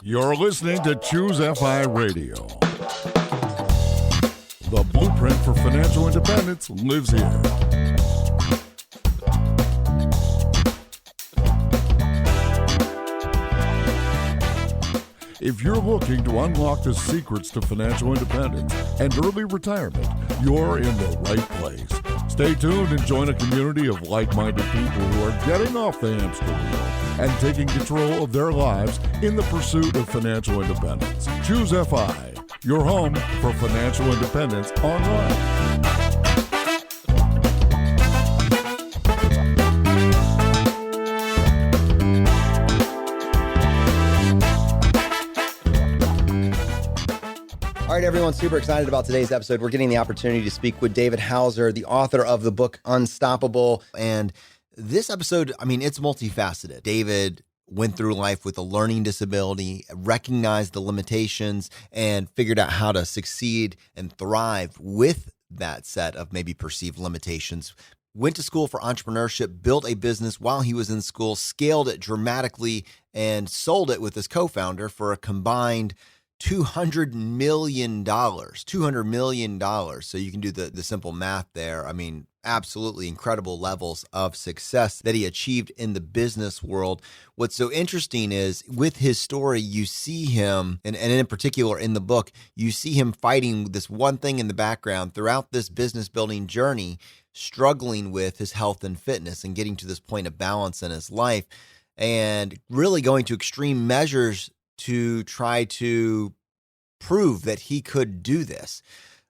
You're listening to Choose FI Radio. The blueprint for financial independence lives here. If you're looking to unlock the secrets to financial independence and early retirement, you're in the right place. Stay tuned and join a community of like-minded people who are getting off the hamster wheel and taking control of their lives in the pursuit of financial independence. Choose FI, your home for financial independence online. All right, everyone, super excited about today's episode. We're getting the opportunity to speak with David Hauser, the author of the book Unstoppable. And this episode, it's multifaceted. David went through life with a learning disability, recognized the limitations, and figured out how to succeed and thrive with that set of maybe perceived limitations. Went to school for entrepreneurship, built a business while he was in school, scaled it dramatically, and sold it with his co-founder for a combined $200 million. $200 million. So you can do the simple math there. Absolutely incredible levels of success that he achieved in the business world. What's so interesting is with his story, you see him, and in particular in the book, you see him fighting this one thing in the background throughout this business building journey, struggling with his health and fitness and getting to this point of balance in his life and really going to extreme measures to try to prove that he could do this.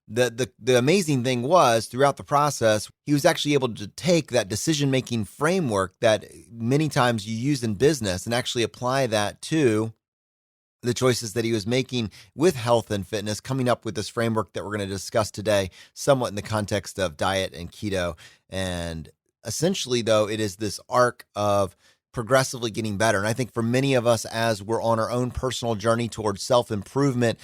The amazing thing was throughout the process, he was actually able to take that decision-making framework that many times you use in business and actually apply that to the choices that he was making with health and fitness, coming up with this framework that we're going to discuss today, somewhat in the context of diet and keto. And essentially, though, it is this arc of progressively getting better. And I think for many of us, as we're on our own personal journey towards self-improvement,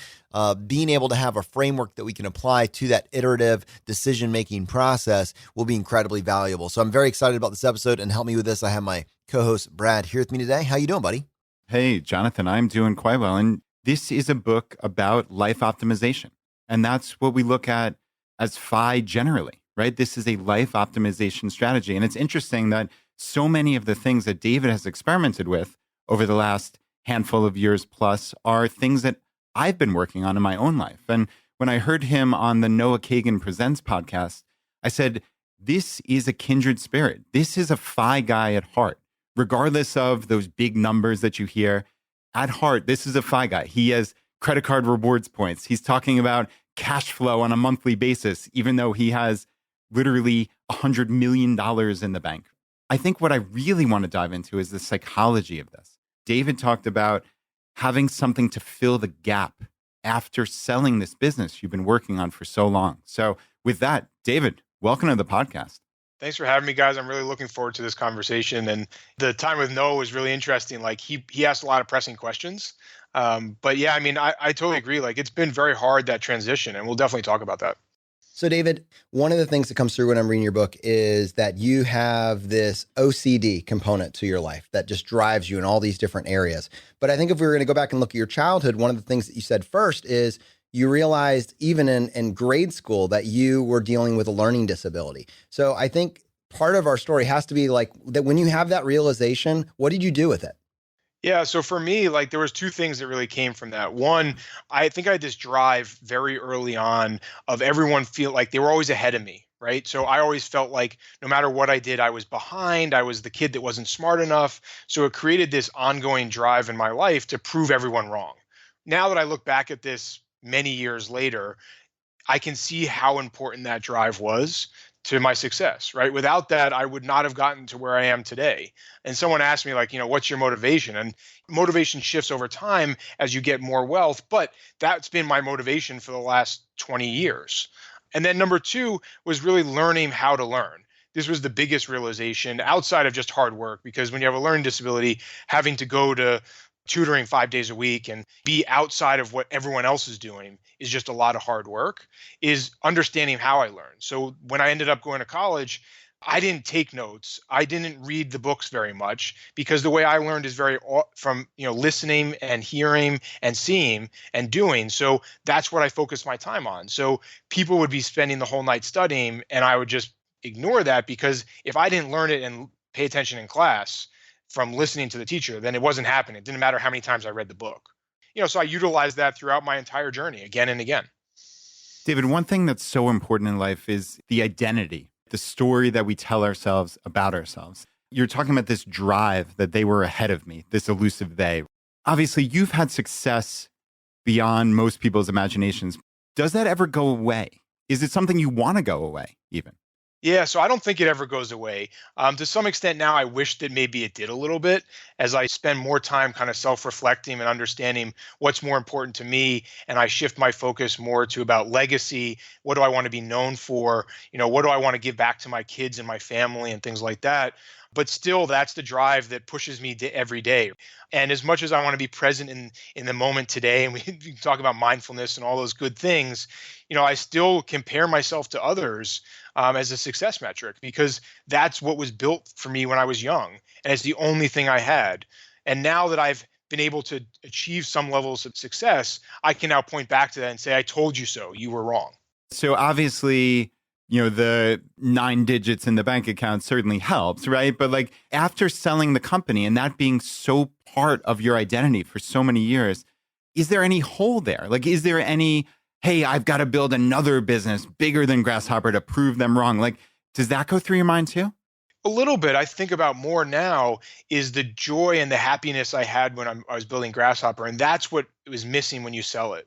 being able to have a framework that we can apply to that iterative decision-making process will be incredibly valuable. So I'm very excited about this episode, and help me with this, I have my co-host Brad here with me today. How you doing, buddy? Hey, Jonathan, I'm doing quite well. And this is a book about life optimization. And that's what we look at as FI generally, right? This is a life optimization strategy. And it's interesting that so many of the things that David has experimented with over the last handful of years plus are things that I've been working on in my own life. And when I heard him on the Noah Kagan Presents podcast, I said, this is a kindred spirit. This is a FI guy at heart. Regardless of those big numbers that you hear, at heart, this is a FI guy. He has credit card rewards points. He's talking about cash flow on a monthly basis, even though he has literally $100 million in the bank. I think what I really want to dive into is the psychology of this. David talked about having something to fill the gap after selling this business you've been working on for so long. So with that, David, welcome to the podcast. Thanks for having me, guys. I'm really looking forward to this conversation. And the time with Noah was really interesting. Like he asked a lot of pressing questions. But yeah, I totally agree. Like it's been very hard, that transition, and we'll definitely talk about that. So David, one of the things that comes through when I'm reading your book is that you have this OCD component to your life that just drives you in all these different areas. But I think if we were going to go back and look at your childhood, one of the things that you said first is you realized even in grade school that you were dealing with a learning disability. So I think part of our story has to be like that when you have that realization, what did you do with it? Yeah, so for me, like there was two things that really came from that. One, I think I had this drive very early on of everyone feel like they were always ahead of me, right? So I always felt like no matter what I did, I was behind. I was the kid that wasn't smart enough. So it created this ongoing drive in my life to prove everyone wrong. Now that I look back at this many years later, I can see how important that drive was to my success, right? Without that, I would not have gotten to where I am today. And someone asked me like, what's your motivation? And motivation shifts over time as you get more wealth, but that's been my motivation for the last 20 years. And then number two was really learning how to learn. This was the biggest realization outside of just hard work, because when you have a learning disability, having to go to tutoring 5 days a week and be outside of what everyone else is doing is just a lot of hard work, is understanding how I learn. So when I ended up going to college, I didn't take notes. I didn't read the books very much because the way I learned is from, listening and hearing and seeing and doing. So that's what I focused my time on. So people would be spending the whole night studying and I would just ignore that because if I didn't learn it and pay attention in class from listening to the teacher, then it wasn't happening. It didn't matter how many times I read the book. So I utilized that throughout my entire journey again and again. David, one thing that's so important in life is the identity, the story that we tell ourselves about ourselves. You're talking about this drive that they were ahead of me, this elusive they. Obviously, you've had success beyond most people's imaginations. Does that ever go away? Is it something you want to go away even? Yeah, so I don't think it ever goes away. To some extent now, I wish that maybe it did a little bit as I spend more time kind of self-reflecting and understanding what's more important to me. And I shift my focus more to about legacy. What do I want to be known for? What do I want to give back to my kids and my family and things like that? But still, that's the drive that pushes me every day. And as much as I want to be present in the moment today, and we can talk about mindfulness and all those good things, I still compare myself to others as a success metric because that's what was built for me when I was young, and it's the only thing I had. And now that I've been able to achieve some levels of success, I can now point back to that and say, "I told you so. You were wrong." So obviously, the 9 digits in the bank account certainly helps, right? But like after selling the company and that being so part of your identity for so many years, is there any hole there? Like, is there any, hey, I've got to build another business bigger than Grasshopper to prove them wrong? Like, does that go through your mind too? A little bit. I think about more now is the joy and the happiness I had when I was building Grasshopper. And that's what was missing when you sell it.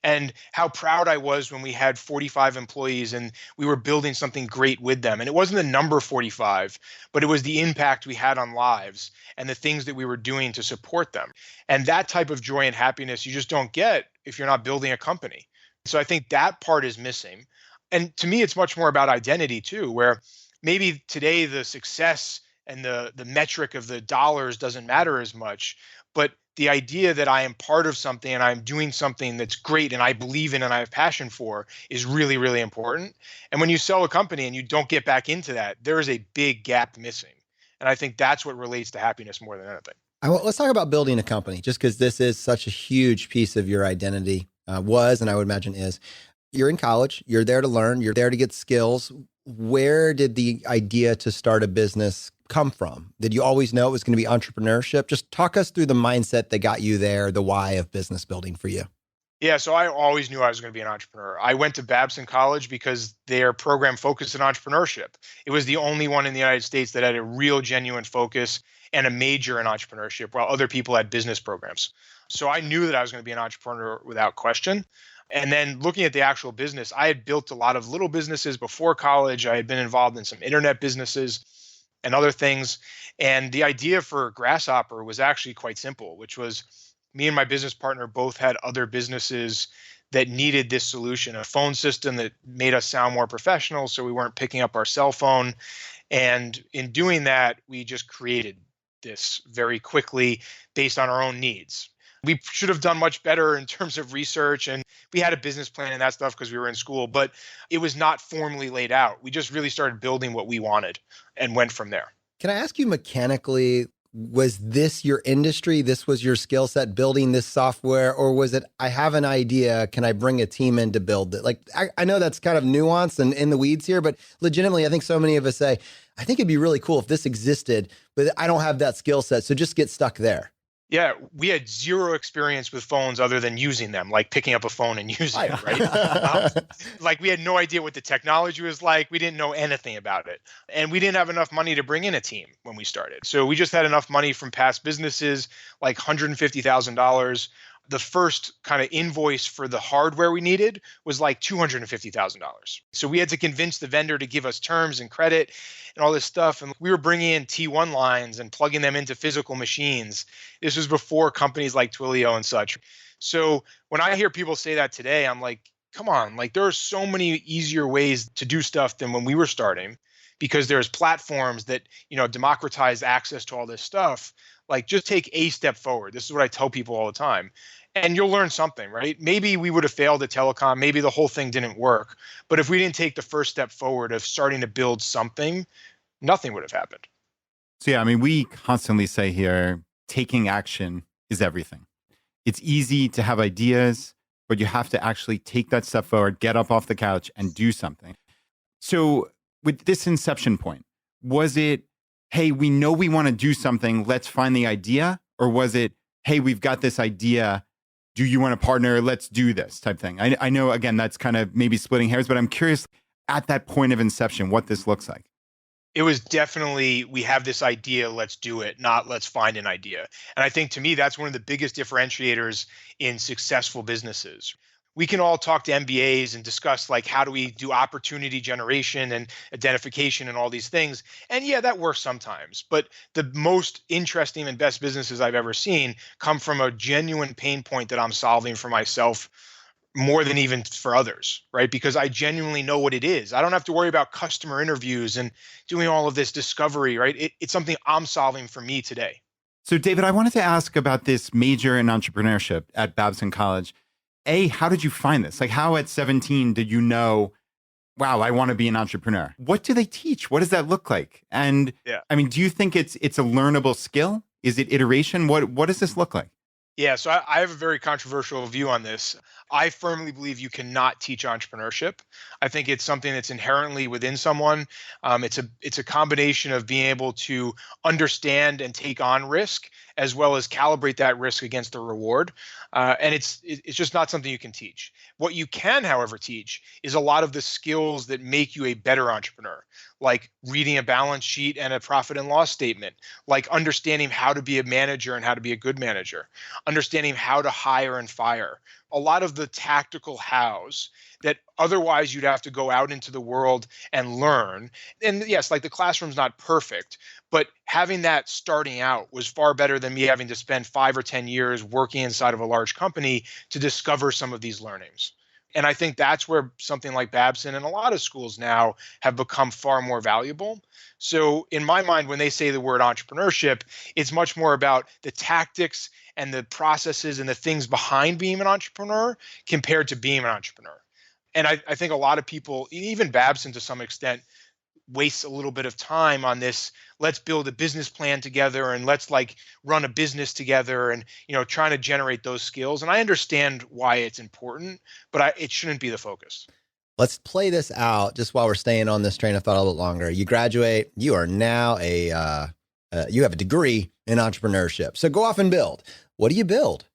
And how proud I was when we had 45 employees and we were building something great with them. And it wasn't the number 45, but it was the impact we had on lives and the things that we were doing to support them. And that type of joy and happiness you just don't get if you're not building a company. So I think that part is missing. And to me, it's much more about identity too, where maybe today the success and the metric of the dollars doesn't matter as much, but the idea that I am part of something and I'm doing something that's great and I believe in and I have passion for is really, really important. And when you sell a company and you don't get back into that, there is a big gap missing. And I think that's what relates to happiness more than anything. Let's talk about building a company, just because this is such a huge piece of your identity, was, and I would imagine is. You're in college, you're there to learn, you're there to get skills. Where did the idea to start a business come from? Did you always know it was going to be entrepreneurship? Just talk us through the mindset that got you there, the why of business building for you. Yeah, so I always knew I was going to be an entrepreneur. I went to Babson College because their program focused on entrepreneurship. It was the only one in the United States that had a real genuine focus and a major in entrepreneurship, while other people had business programs. So I knew that I was going to be an entrepreneur without question. And then looking at the actual business, I had built a lot of little businesses before college. I had been involved in some internet businesses and other things. And the idea for Grasshopper was actually quite simple, which was me and my business partner both had other businesses that needed this solution, a phone system that made us sound more professional so we weren't picking up our cell phone. And in doing that, we just created this very quickly based on our own needs. We should have done much better in terms of research, and we had a business plan and that stuff because we were in school, but it was not formally laid out. We just really started building what we wanted and went from there. Can I ask you mechanically, was this your industry? This was your skill set, building this software? Or was it, I have an idea, can I bring a team in to build it? Like, I know that's kind of nuanced and in the weeds here, but legitimately, I think so many of us say, I think it'd be really cool if this existed, but I don't have that skill set. So just get stuck there. Yeah, we had zero experience with phones other than using them, like picking up a phone and using it, right? Like we had no idea what the technology was like. We didn't know anything about it. And we didn't have enough money to bring in a team when we started. So we just had enough money from past businesses, like $150,000. The first kind of invoice for the hardware we needed was like $250,000. So we had to convince the vendor to give us terms and credit and all this stuff. And we were bringing in T1 lines and plugging them into physical machines. This was before companies like Twilio and such. So when I hear people say that today, I'm like, come on, like there are so many easier ways to do stuff than when we were starting, because there's platforms that, democratize access to all this stuff. Like just take a step forward. This is what I tell people all the time. And you'll learn something, right? Maybe we would have failed at telecom. Maybe the whole thing didn't work. But if we didn't take the first step forward of starting to build something, nothing would have happened. So yeah, I mean, we constantly say here, taking action is everything. It's easy to have ideas, but you have to actually take that step forward, get up off the couch and do something. So with this inception point, was it, hey, we know we want to do something, let's find the idea? Or was it, hey, we've got this idea, do you want to partner? Let's do this type thing. I know, again, that's kind of maybe splitting hairs, but I'm curious at that point of inception, what this looks like. It was definitely, we have this idea, let's do it, not let's find an idea. And I think to me, that's one of the biggest differentiators in successful businesses. We can all talk to MBAs and discuss like how do we do opportunity generation and identification and all these things. And yeah, that works sometimes. But the most interesting and best businesses I've ever seen come from a genuine pain point that I'm solving for myself more than even for others, right? Because I genuinely know what it is. I don't have to worry about customer interviews and doing all of this discovery, right? It's something I'm solving for me today. So David, I wanted to ask about this major in entrepreneurship at Babson College. A, how did you find this? Like how at 17 did you know, wow, I want to be an entrepreneur? What do they teach? What does that look like? And Yeah. I mean, do you think it's a learnable skill? Is it iteration? What does this look like? Yeah, so I have a very controversial view on this. I firmly believe you cannot teach entrepreneurship. I think it's something that's inherently within someone. It's a combination of being able to understand and take on risk, as well as calibrate that risk against the reward. And it's just not something you can teach. What you can, however, teach is a lot of the skills that make you a better entrepreneur, like reading a balance sheet and a profit and loss statement, like understanding how to be a manager and how to be a good manager, understanding how to hire and fire. A lot of the tactical hows that otherwise you'd have to go out into the world and learn. And yes, like the classroom's not perfect, but having that starting out was far better than me having to spend 5 or 10 years working inside of a large company to discover some of these learnings. And I think that's where something like Babson and a lot of schools now have become far more valuable. So in my mind, when they say the word entrepreneurship, it's much more about the tactics and the processes and the things behind being an entrepreneur compared to being an entrepreneur. And I think a lot of people, even Babson to some extent, wastes a little bit of time on this. Let's build a business plan together and let's like run a business together and, trying to generate those skills. And I understand why it's important, but it shouldn't be the focus. Let's play this out just while we're staying on this train of thought a little longer. You graduate, you are now you have a degree in entrepreneurship. So go off and build. What do you build?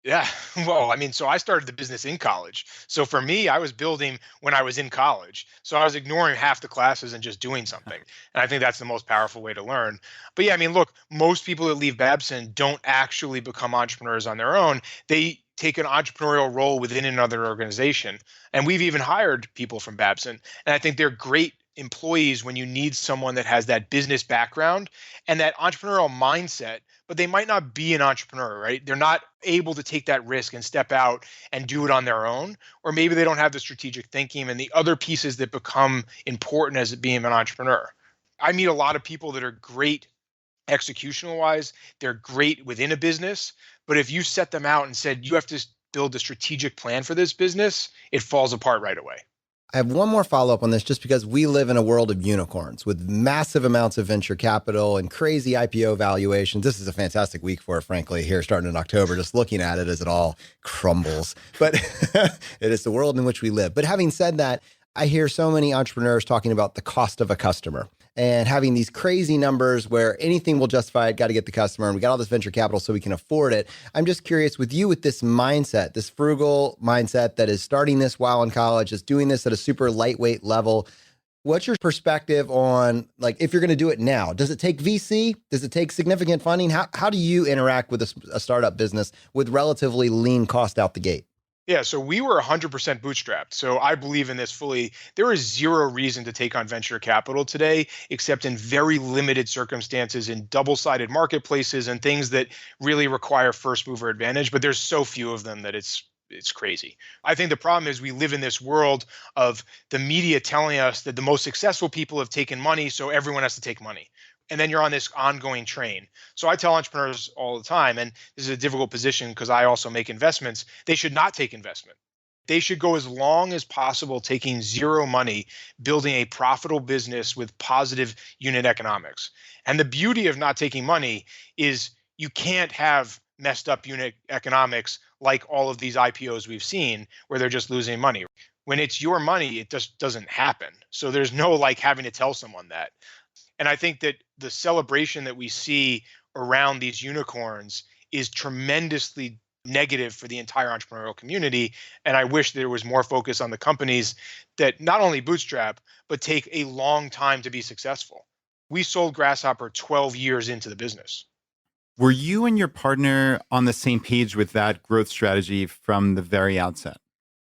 Yeah. Well, I mean, so I started the business in college. So for me, I was building when I was in college. So I was ignoring half the classes and just doing something. And I think that's the most powerful way to learn. But yeah, I mean, look, most people that leave Babson don't actually become entrepreneurs on their own. They take an entrepreneurial role within another organization. And we've even hired people from Babson. And I think they're great employees when you need someone that has that business background and that entrepreneurial mindset, but they might not be an entrepreneur, right? They're not able to take that risk and step out and do it on their own, or maybe they don't have the strategic thinking and the other pieces that become important as being an entrepreneur. I meet a lot of people that are great executional wise, they're great within a business, but if you set them out and said, you have to build a strategic plan for this business, it falls apart right away. I have one more follow-up on this just because we live in a world of unicorns with massive amounts of venture capital and crazy IPO valuations. This is a fantastic week for it, frankly, here starting in October, just looking at it as it all crumbles. But it is the world in which we live. But having said that, I hear so many entrepreneurs talking about the cost of a customer and having these crazy numbers where anything will justify it, got to get the customer, and we got all this venture capital so we can afford it. I'm just curious with you with this mindset, this frugal mindset that is starting this while in college, is doing this at a super lightweight level. What's your perspective on, like, if you're going to do it now? Does it take VC? Does it take significant funding? How do you interact with a startup business with relatively lean cost out the gate? Yeah, so we were 100% bootstrapped. So I believe in this fully. There is zero reason to take on venture capital today, except in very limited circumstances in double-sided marketplaces and things that really require first mover advantage. But there's so few of them that it's crazy. I think the problem is we live in this world of the media telling us that the most successful people have taken money, so everyone has to take money. And then you're on this ongoing train. So I tell entrepreneurs all the time, and this is a difficult position because I also make investments, they should not take investment. They should go as long as possible taking zero money, building a profitable business with positive unit economics. And the beauty of not taking money is you can't have messed up unit economics like all of these IPOs we've seen where they're just losing money. When it's your money, it just doesn't happen. So there's no like having to tell someone that. And I think that the celebration that we see around these unicorns is tremendously negative for the entire entrepreneurial community. And I wish there was more focus on the companies that not only bootstrap, but take a long time to be successful. We sold Grasshopper 12 years into the business. Were you and your partner on the same page with that growth strategy from the very outset?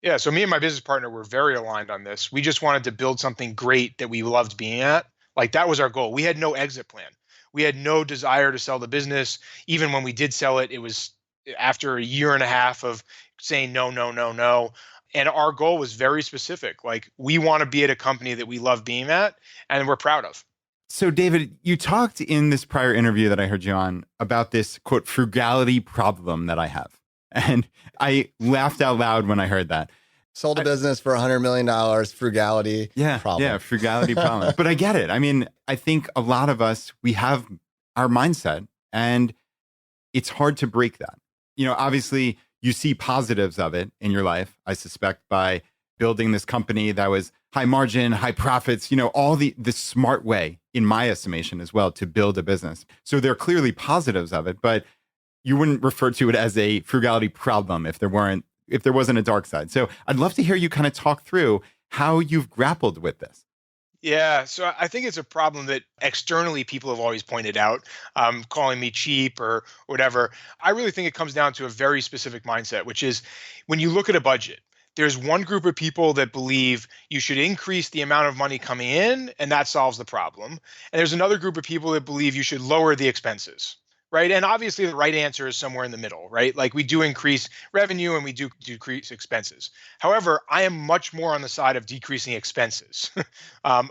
Yeah, so me and my business partner were very aligned on this. We just wanted to build something great that we loved being at. Like that was our goal. We had no exit plan. We had no desire to sell the business. Even when we did sell it, it was after a year and a half of saying no, no, no, no. And our goal was very specific. Like we want to be at a company that we love being at and we're proud of. So, David, you talked in this prior interview that I heard you on about this, quote, frugality problem that I have. And I laughed out loud when I heard that. Sold a business for $100 million, frugality problem. Yeah, frugality problem. But I get it. I mean, I think a lot of us, we have our mindset and it's hard to break that. You know, obviously you see positives of it in your life, I suspect, by building this company that was high margin, high profits, you know, all the smart way, in my estimation as well, to build a business. So there are clearly positives of it, but you wouldn't refer to it as a frugality problem if there wasn't a dark side. So I'd love to hear you kind of talk through how you've grappled with this. Yeah, so I think it's a problem that externally people have always pointed out, calling me cheap or whatever. I really think it comes down to a very specific mindset, which is when you look at a budget, there's one group of people that believe you should increase the amount of money coming in and that solves the problem. And there's another group of people that believe you should lower the expenses. Right. And obviously the right answer is somewhere in the middle, right? Like we do increase revenue and we do decrease expenses. However, I am much more on the side of decreasing expenses,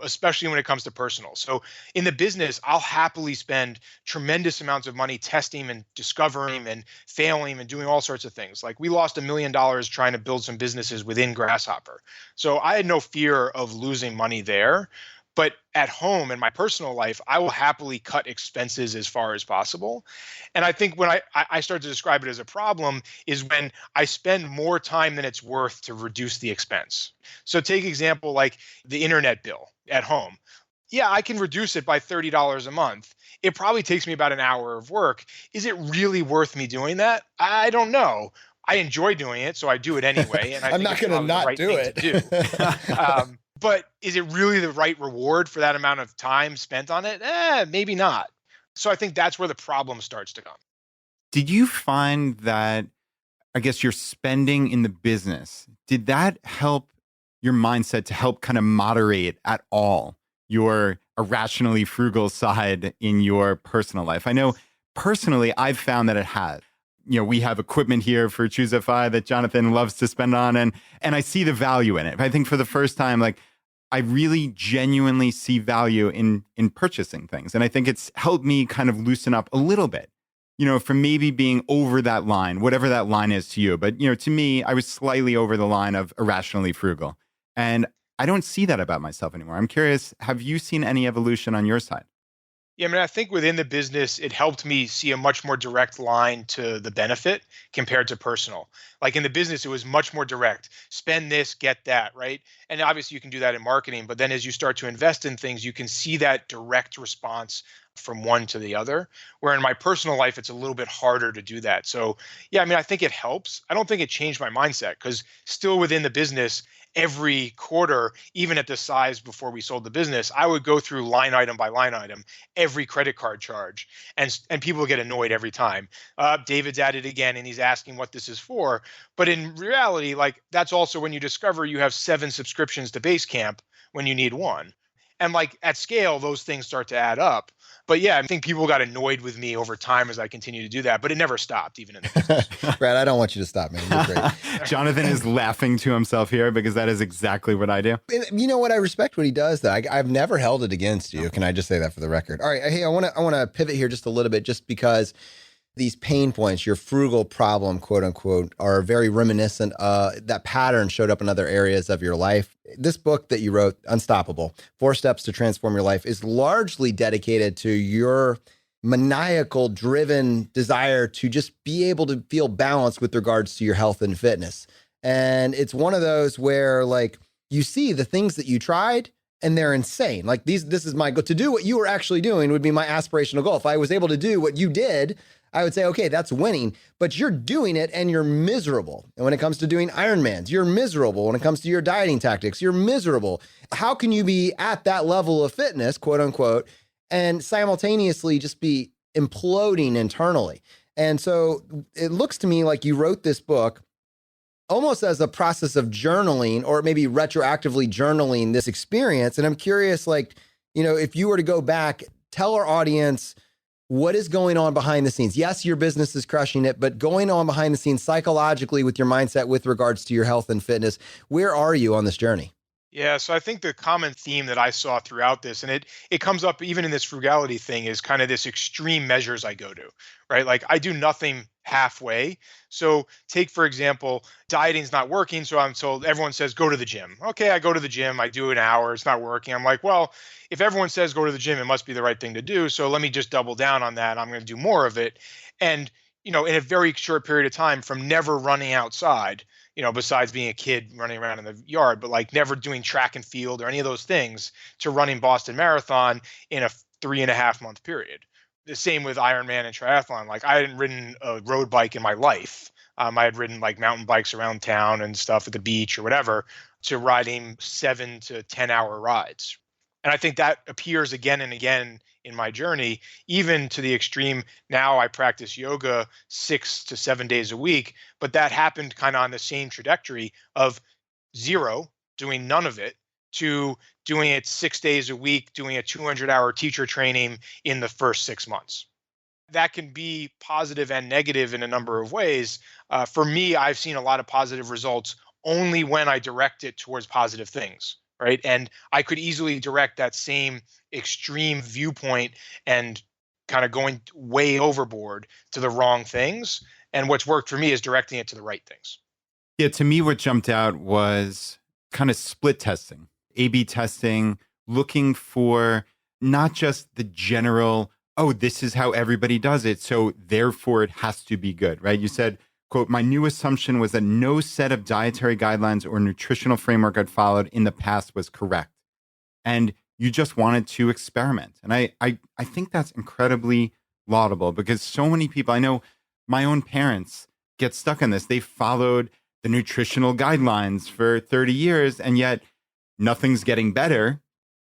especially when it comes to personal. So in the business, I'll happily spend tremendous amounts of money testing and discovering and failing and doing all sorts of things. Like we lost $1 million trying to build some businesses within Grasshopper. So I had no fear of losing money there. But at home in my personal life, I will happily cut expenses as far as possible. And I think when I start to describe it as a problem is when I spend more time than it's worth to reduce the expense. So take example like the internet bill at home. Yeah, I can reduce it by $30 a month. It probably takes me about an hour of work. Is it really worth me doing that? I don't know. I enjoy doing it, so I do it anyway. And I'm not going to not do it. But is it really the right reward for that amount of time spent on it? Maybe not. So I think that's where the problem starts to come. Did you find that, I guess, your spending in the business, did that help your mindset to help kind of moderate at all your irrationally frugal side in your personal life? I know personally, I've found that it has. You know, we have equipment here for Choosify that Jonathan loves to spend on, and I see the value in it. I think for the first time, like, I really genuinely see value in purchasing things. And I think it's helped me kind of loosen up a little bit, you know, from maybe being over that line, whatever that line is to you. But, you know, to me, I was slightly over the line of irrationally frugal. And I don't see that about myself anymore. I'm curious, have you seen any evolution on your side? Yeah, I mean, I think within the business, it helped me see a much more direct line to the benefit compared to personal. Like in the business, it was much more direct. Spend this, get that, right? And obviously you can do that in marketing, but then as you start to invest in things, you can see that direct response from one to the other. Where in my personal life, it's a little bit harder to do that. So yeah, I mean, I think it helps. I don't think it changed my mindset because still within the business, every quarter, even at the size before we sold the business, I would go through line item by line item, every credit card charge. And people get annoyed every time. David's at it again and he's asking what this is for. But in reality, like that's also when you discover you have 7 subscriptions to Basecamp when you need one. And like at scale, those things start to add up. But yeah, I think people got annoyed with me over time as I continue to do that, but it never stopped, even in the business. Brad, I don't want you to stop, man. You're great. Jonathan is laughing to himself here because that is exactly what I do. You know what? I respect what he does, though. I've never held it against you. Can I just say that for the record? All right. Hey, I want to pivot here just a little bit, just because these pain points, your frugal problem, quote unquote, are very reminiscent. That pattern showed up in other areas of your life. This book that you wrote, Unstoppable, 4 Steps to Transform Your Life, is largely dedicated to your maniacal driven desire to just be able to feel balanced with regards to your health and fitness. And it's one of those where like you see the things that you tried and they're insane. Like this is my goal. To do what you were actually doing would be my aspirational goal. If I was able to do what you did, I would say, okay, that's winning, but you're doing it and you're miserable. And when it comes to doing Ironmans, you're miserable. When it comes to your dieting tactics, you're miserable. How can you be at that level of fitness, quote unquote, and simultaneously just be imploding internally? And so it looks to me like you wrote this book almost as a process of journaling, or maybe retroactively journaling this experience. And I'm curious, like, if you were to go back, tell our audience what is going on behind the scenes. Yes, your business is crushing it, but going on behind the scenes psychologically with your mindset with regards to your health and fitness, where are you on this journey? Yeah, so I think the common theme that I saw throughout this, and it comes up even in this frugality thing, is kind of this extreme measures I go to, right? Like I do nothing halfway. So take, for example, dieting's not working. So I'm told, everyone says, go to the gym. Okay, I go to the gym, I do an hour, it's not working. I'm like, well, if everyone says go to the gym, it must be the right thing to do. So let me just double down on that. I'm going to do more of it. And, in a very short period of time, from never running outside, besides being a kid running around in the yard, but like never doing track and field or any of those things, to running Boston Marathon in a 3.5-month period. The same with Ironman and triathlon. Like I hadn't ridden a road bike in my life. I had ridden like mountain bikes around town and stuff at the beach or whatever, to riding 7 to 10-hour rides. And I think that appears again and again in my journey, even to the extreme. Now I practice yoga 6 to 7 days a week, but that happened kind of on the same trajectory of 0, doing none of it, to doing it 6 days a week, doing a 200-hour teacher training in the first 6 months. That can be positive and negative in a number of ways. For me, I've seen a lot of positive results only when I direct it towards positive things. Right. And I could easily direct that same extreme viewpoint and kind of going way overboard to the wrong things. And what's worked for me is directing it to the right things. Yeah, to me, what jumped out was kind of split testing, A/B testing, looking for not just the general, oh, this is how everybody does it, so therefore it has to be good, right? You said, quote, my new assumption was that no set of dietary guidelines or nutritional framework I'd followed in the past was correct. And you just wanted to experiment. And I think that's incredibly laudable, because so many people, I know my own parents get stuck in this. They followed the nutritional guidelines for 30 years, and yet nothing's getting better,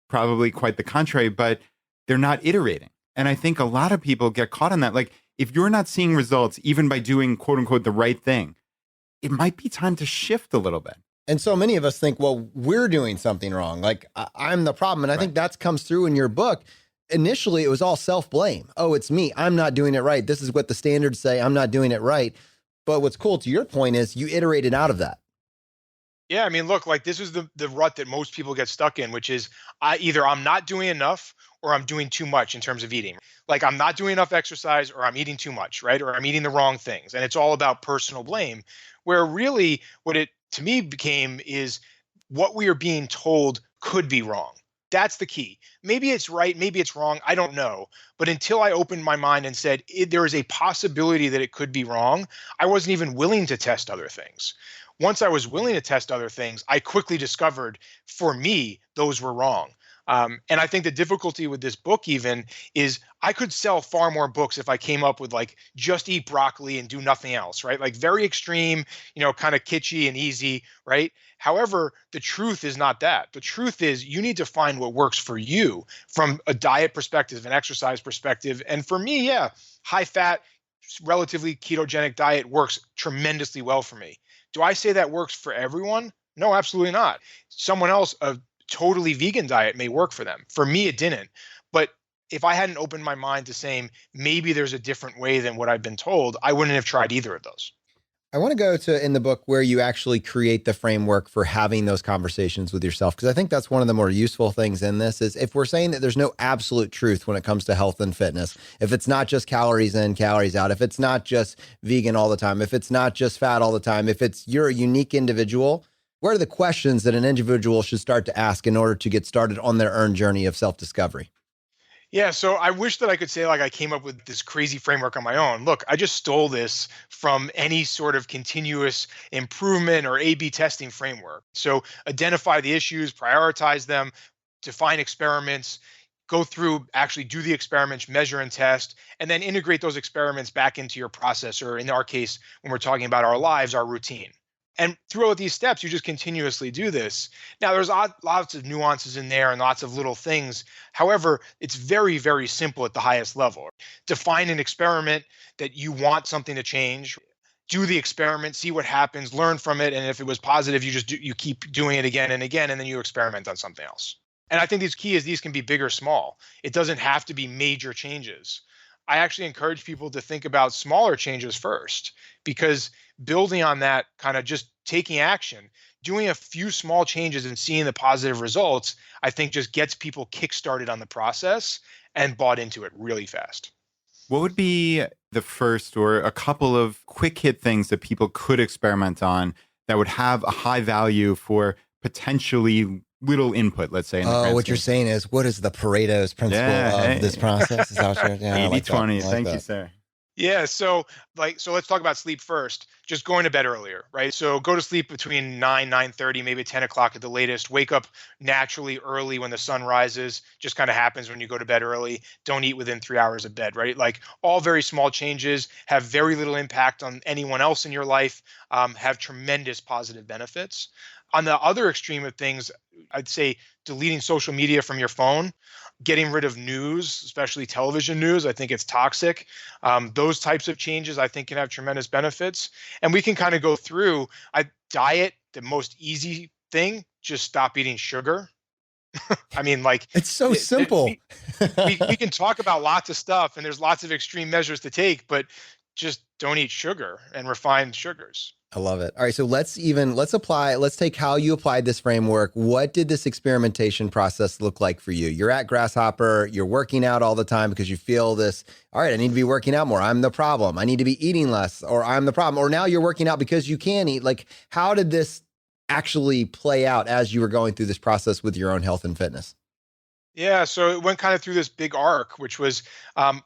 probably quite the contrary, but they're not iterating. And I think a lot of people get caught in that. Like, if you're not seeing results, even by doing, quote unquote, the right thing, it might be time to shift a little bit. And so many of us think, well, we're doing something wrong. Like I'm the problem. And I think that comes through in your book. Initially, it was all self-blame. Oh, it's me. I'm not doing it right. This is what the standards say. I'm not doing it right. But what's cool, to your point, is you iterated out of that. Yeah, I mean, look, like this is the rut that most people get stuck in, which is either I'm not doing enough or I'm doing too much in terms of eating. Like I'm not doing enough exercise, or I'm eating too much, right? Or I'm eating the wrong things. And it's all about personal blame, where really what it to me became is what we are being told could be wrong. That's the key. Maybe it's right, maybe it's wrong, I don't know. But until I opened my mind and said there is a possibility that it could be wrong, I wasn't even willing to test other things. Once I was willing to test other things, I quickly discovered, for me, those were wrong. And I think the difficulty with this book even is I could sell far more books if I came up with like just eat broccoli and do nothing else, right? Like very extreme, kind of kitschy and easy, right? However, the truth is not that. The truth is you need to find what works for you from a diet perspective, an exercise perspective. And for me, yeah, high fat, relatively ketogenic diet works tremendously well for me. Do I say that works for everyone? No, absolutely not. Someone else, a totally vegan diet may work for them. For me, it didn't. But if I hadn't opened my mind to saying maybe there's a different way than what I've been told, I wouldn't have tried either of those. I want to go to in the book where you actually create the framework for having those conversations with yourself, because I think that's one of the more useful things in this is if we're saying that there's no absolute truth when it comes to health and fitness, if it's not just calories in, calories out, if it's not just vegan all the time, if it's not just fat all the time, if it's you're a unique individual, what are the questions that an individual should start to ask in order to get started on their own journey of self-discovery? Yeah, so I wish that I could say like I came up with this crazy framework on my own. Look, I just stole this from any sort of continuous improvement or A/B testing framework. So identify the issues, prioritize them, define experiments, go through, actually do the experiments, measure and test, and then integrate those experiments back into your process, or in our case, when we're talking about our lives, our routine. And throughout these steps, you just continuously do this. Now, there's lots of nuances in there and lots of little things. However, it's very, very simple at the highest level. Define an experiment that you want something to change. Do the experiment, see what happens, learn from it, and if it was positive, you keep doing it again and again, and then you experiment on something else. And I think this key is these can be big or small. It doesn't have to be major changes. I actually encourage people to think about smaller changes first, because building on that, kind of just taking action, doing a few small changes and seeing the positive results, I think just gets people kickstarted on the process and bought into it really fast. What would be the first or a couple of quick hit things that people could experiment on that would have a high value for potentially little input, let's say? Oh, what you're saying is, what is the Pareto's principle of this process? Is that what you're, yeah, 80-20. Thank you, sir. Yeah, so let's talk about sleep first. Just going to bed earlier, right? So go to sleep between 9:30, maybe 10 o'clock at the latest. Wake up naturally early when the sun rises. Just kind of happens when you go to bed early. Don't eat within 3 hours of bed, right? Like all very small changes have very little impact on anyone else in your life, have tremendous positive benefits. On the other extreme of things, I'd say deleting social media from your phone, getting rid of news, especially television news. I think it's toxic. Those types of changes I think can have tremendous benefits. And we can kind of go through a diet, the most easy thing, just stop eating sugar. I mean, like it's so simple. We can talk about lots of stuff and there's lots of extreme measures to take, but just don't eat sugar and refined sugars. I love it. All right. So let's take how you applied this framework. What did this experimentation process look like for you? You're at Grasshopper, you're working out all the time because you feel this, all right, I need to be working out more. I'm the problem. I need to be eating less, or I'm the problem. Or now you're working out because you can eat. Like, how did this actually play out as you were going through this process with your own health and fitness? Yeah, so it went kind of through this big arc, which was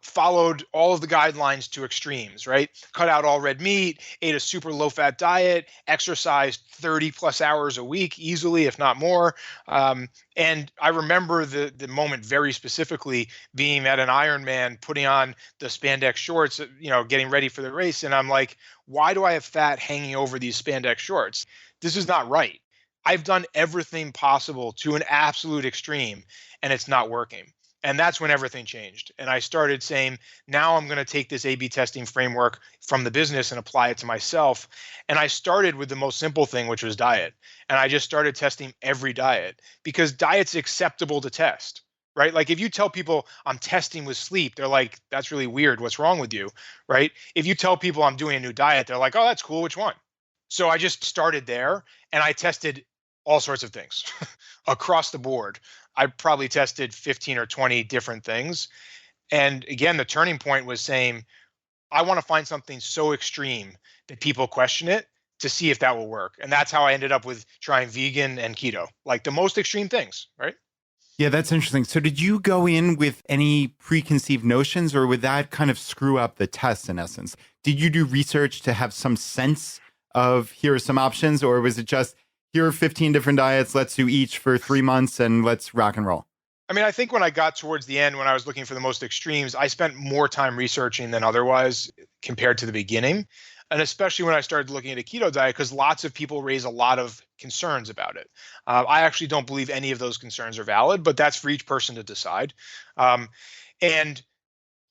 followed all of the guidelines to extremes, right? Cut out all red meat, ate a super low fat diet, exercised 30 plus hours a week easily, if not more. And I remember the moment very specifically being at an Ironman, putting on the spandex shorts, getting ready for the race. And I'm like, why do I have fat hanging over these spandex shorts? This is not right. I've done everything possible to an absolute extreme and it's not working. And that's when everything changed. And I started saying, now I'm going to take this A/B testing framework from the business and apply it to myself. And I started with the most simple thing, which was diet. And I just started testing every diet because diet's acceptable to test, right? Like if you tell people I'm testing with sleep, they're like, that's really weird. What's wrong with you, right? If you tell people I'm doing a new diet, they're like, oh, that's cool. Which one? So I just started there and I tested all sorts of things across the board. I probably tested 15 or 20 different things. And again, the turning point was saying, I want to find something so extreme that people question it to see if that will work. And that's how I ended up with trying vegan and keto, like the most extreme things, right? Yeah, that's interesting. So did you go in with any preconceived notions, or would that kind of screw up the test in essence? Did you do research to have some sense of here are some options, or was it just here are 15 different diets, let's do each for 3 months and let's rock and roll? I mean, I think when I got towards the end, when I was looking for the most extremes, I spent more time researching than otherwise compared to the beginning. And especially when I started looking at a keto diet, because lots of people raise a lot of concerns about it. I actually don't believe any of those concerns are valid, but that's for each person to decide. And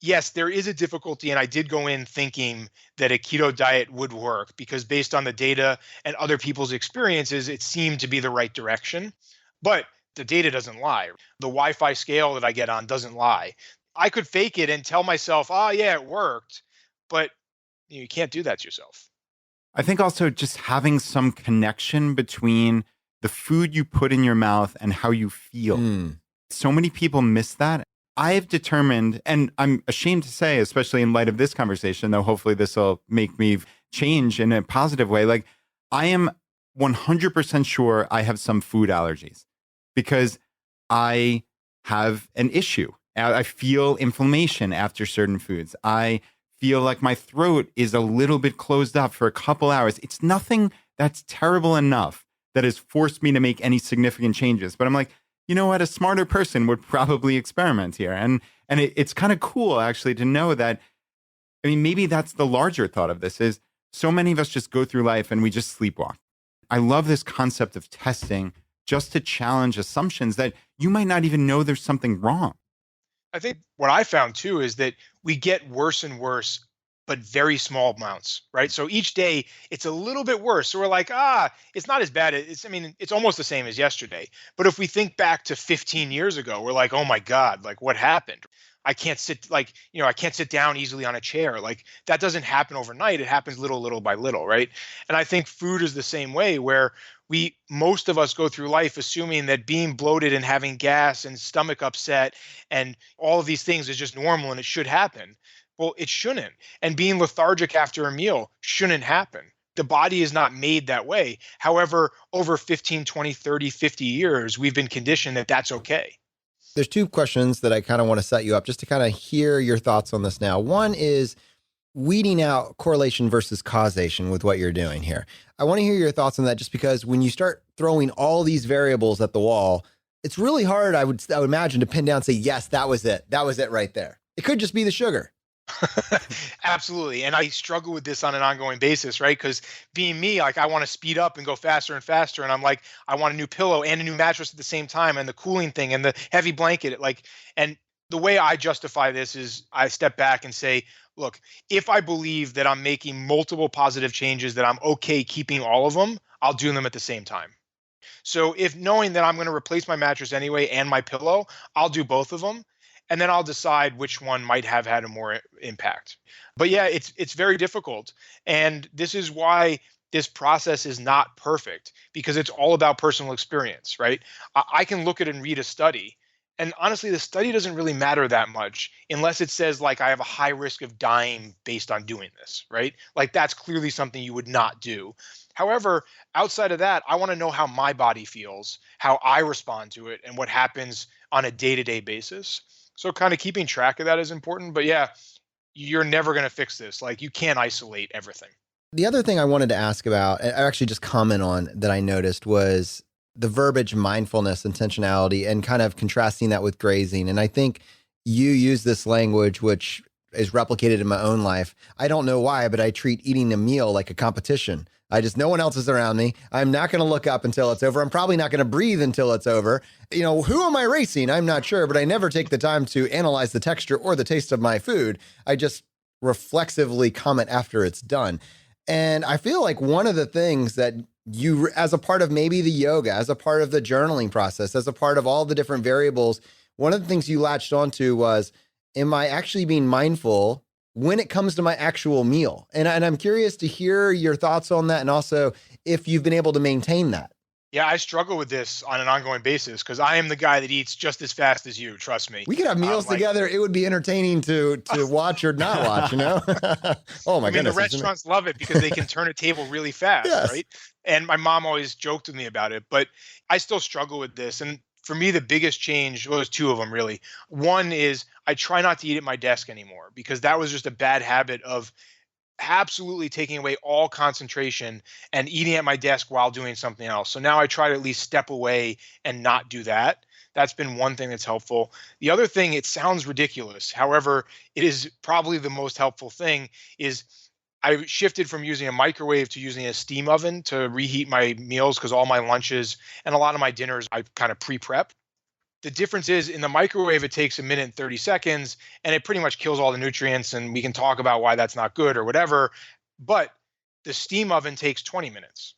yes, there is a difficulty, and I did go in thinking that a keto diet would work because based on the data and other people's experiences, it seemed to be the right direction. But the data doesn't lie. The Wi-Fi scale that I get on doesn't lie. I could fake it and tell myself, oh, yeah, it worked, but you can't do that to yourself. I think also just having some connection between the food you put in your mouth and how you feel. So many people miss that. I've determined, and I'm ashamed to say, especially in light of this conversation, though hopefully this will make me change in a positive way. Like, I am 100% sure I have some food allergies because I have an issue. I feel inflammation after certain foods. I feel like my throat is a little bit closed up for a couple hours. It's nothing that's terrible enough that has forced me to make any significant changes. But I'm like, you know what? A smarter person would probably experiment here. And it's kind of cool, actually, to know that, I mean, maybe that's the larger thought of this is so many of us just go through life and we just sleepwalk. I love this concept of testing just to challenge assumptions that you might not even know there's something wrong. I think what I found too is that we get worse and worse, but very small amounts, right? So each day it's a little bit worse. So we're like, it's not as bad. It's almost the same as yesterday. But if we think back to 15 years ago, we're like, oh my God, like what happened? I can't sit down easily on a chair. Like that doesn't happen overnight. It happens little by little, right? And I think food is the same way where most of us go through life assuming that being bloated and having gas and stomach upset and all of these things is just normal and it should happen. Well, it shouldn't. And being lethargic after a meal shouldn't happen. The body is not made that way. However, over 15, 20, 30, 50 years, we've been conditioned that that's okay. There's two questions that I kind of want to set you up just to kind of hear your thoughts on this now. One is weeding out correlation versus causation with what you're doing here. I want to hear your thoughts on that just because when you start throwing all these variables at the wall, it's really hard, I would imagine, to pin down and say, yes, that was it. That was it right there. It could just be the sugar. Absolutely. And I struggle with this on an ongoing basis, right? Because being me, like I want to speed up and go faster and faster. And I'm like, I want a new pillow and a new mattress at the same time and the cooling thing and the heavy blanket. And the way I justify this is I step back and say, look, if I believe that I'm making multiple positive changes, that I'm okay keeping all of them, I'll do them at the same time. So if knowing that I'm going to replace my mattress anyway and my pillow, I'll do both of them. And then I'll decide which one might have had a more impact. But yeah, it's very difficult. And this is why this process is not perfect, because it's all about personal experience, right? I can look at and read a study. And honestly, the study doesn't really matter that much unless it says like I have a high risk of dying based on doing this, right? Like that's clearly something you would not do. However, outside of that, I want to know how my body feels, how I respond to it, and what happens on a day-to-day basis. So kind of keeping track of that is important. But yeah, you're never going to fix this. Like you can't isolate everything. The other thing I wanted to ask about, and I actually just comment on that I noticed, was the verbiage mindfulness, intentionality, and kind of contrasting that with grazing. And I think you use this language, which is replicated in my own life. I don't know why, but I treat eating a meal like a competition. No one else is around me. I'm not going to look up until it's over. I'm probably not going to breathe until it's over. Who am I racing? I'm not sure, but I never take the time to analyze the texture or the taste of my food. I just reflexively comment after it's done. And I feel like one of the things that you, as a part of maybe the yoga, as a part of the journaling process, as a part of all the different variables, one of the things you latched onto was, am I actually being mindful when it comes to my actual meal? And I'm curious to hear your thoughts on that, and also if you've been able to maintain that. Yeah, I struggle with this on an ongoing basis because I am the guy that eats just as fast as you. Trust me. We could have meals together. It would be entertaining to watch or not watch, Oh my goodness. The restaurants love it because they can turn a table really fast, yes. Right? And my mom always joked with me about it, but I still struggle with this. And for me, the biggest change, well, there's two of them really. One is I try not to eat at my desk anymore because that was just a bad habit of absolutely taking away all concentration and eating at my desk while doing something else. So now I try to at least step away and not do that. That's been one thing that's helpful. The other thing, it sounds ridiculous. However, it is probably the most helpful thing, is I shifted from using a microwave to using a steam oven to reheat my meals because all my lunches and a lot of my dinners I kind of pre-prep. The difference is in the microwave, it takes 1 minute and 30 seconds and it pretty much kills all the nutrients, and we can talk about why that's not good or whatever. But the steam oven takes 20 minutes.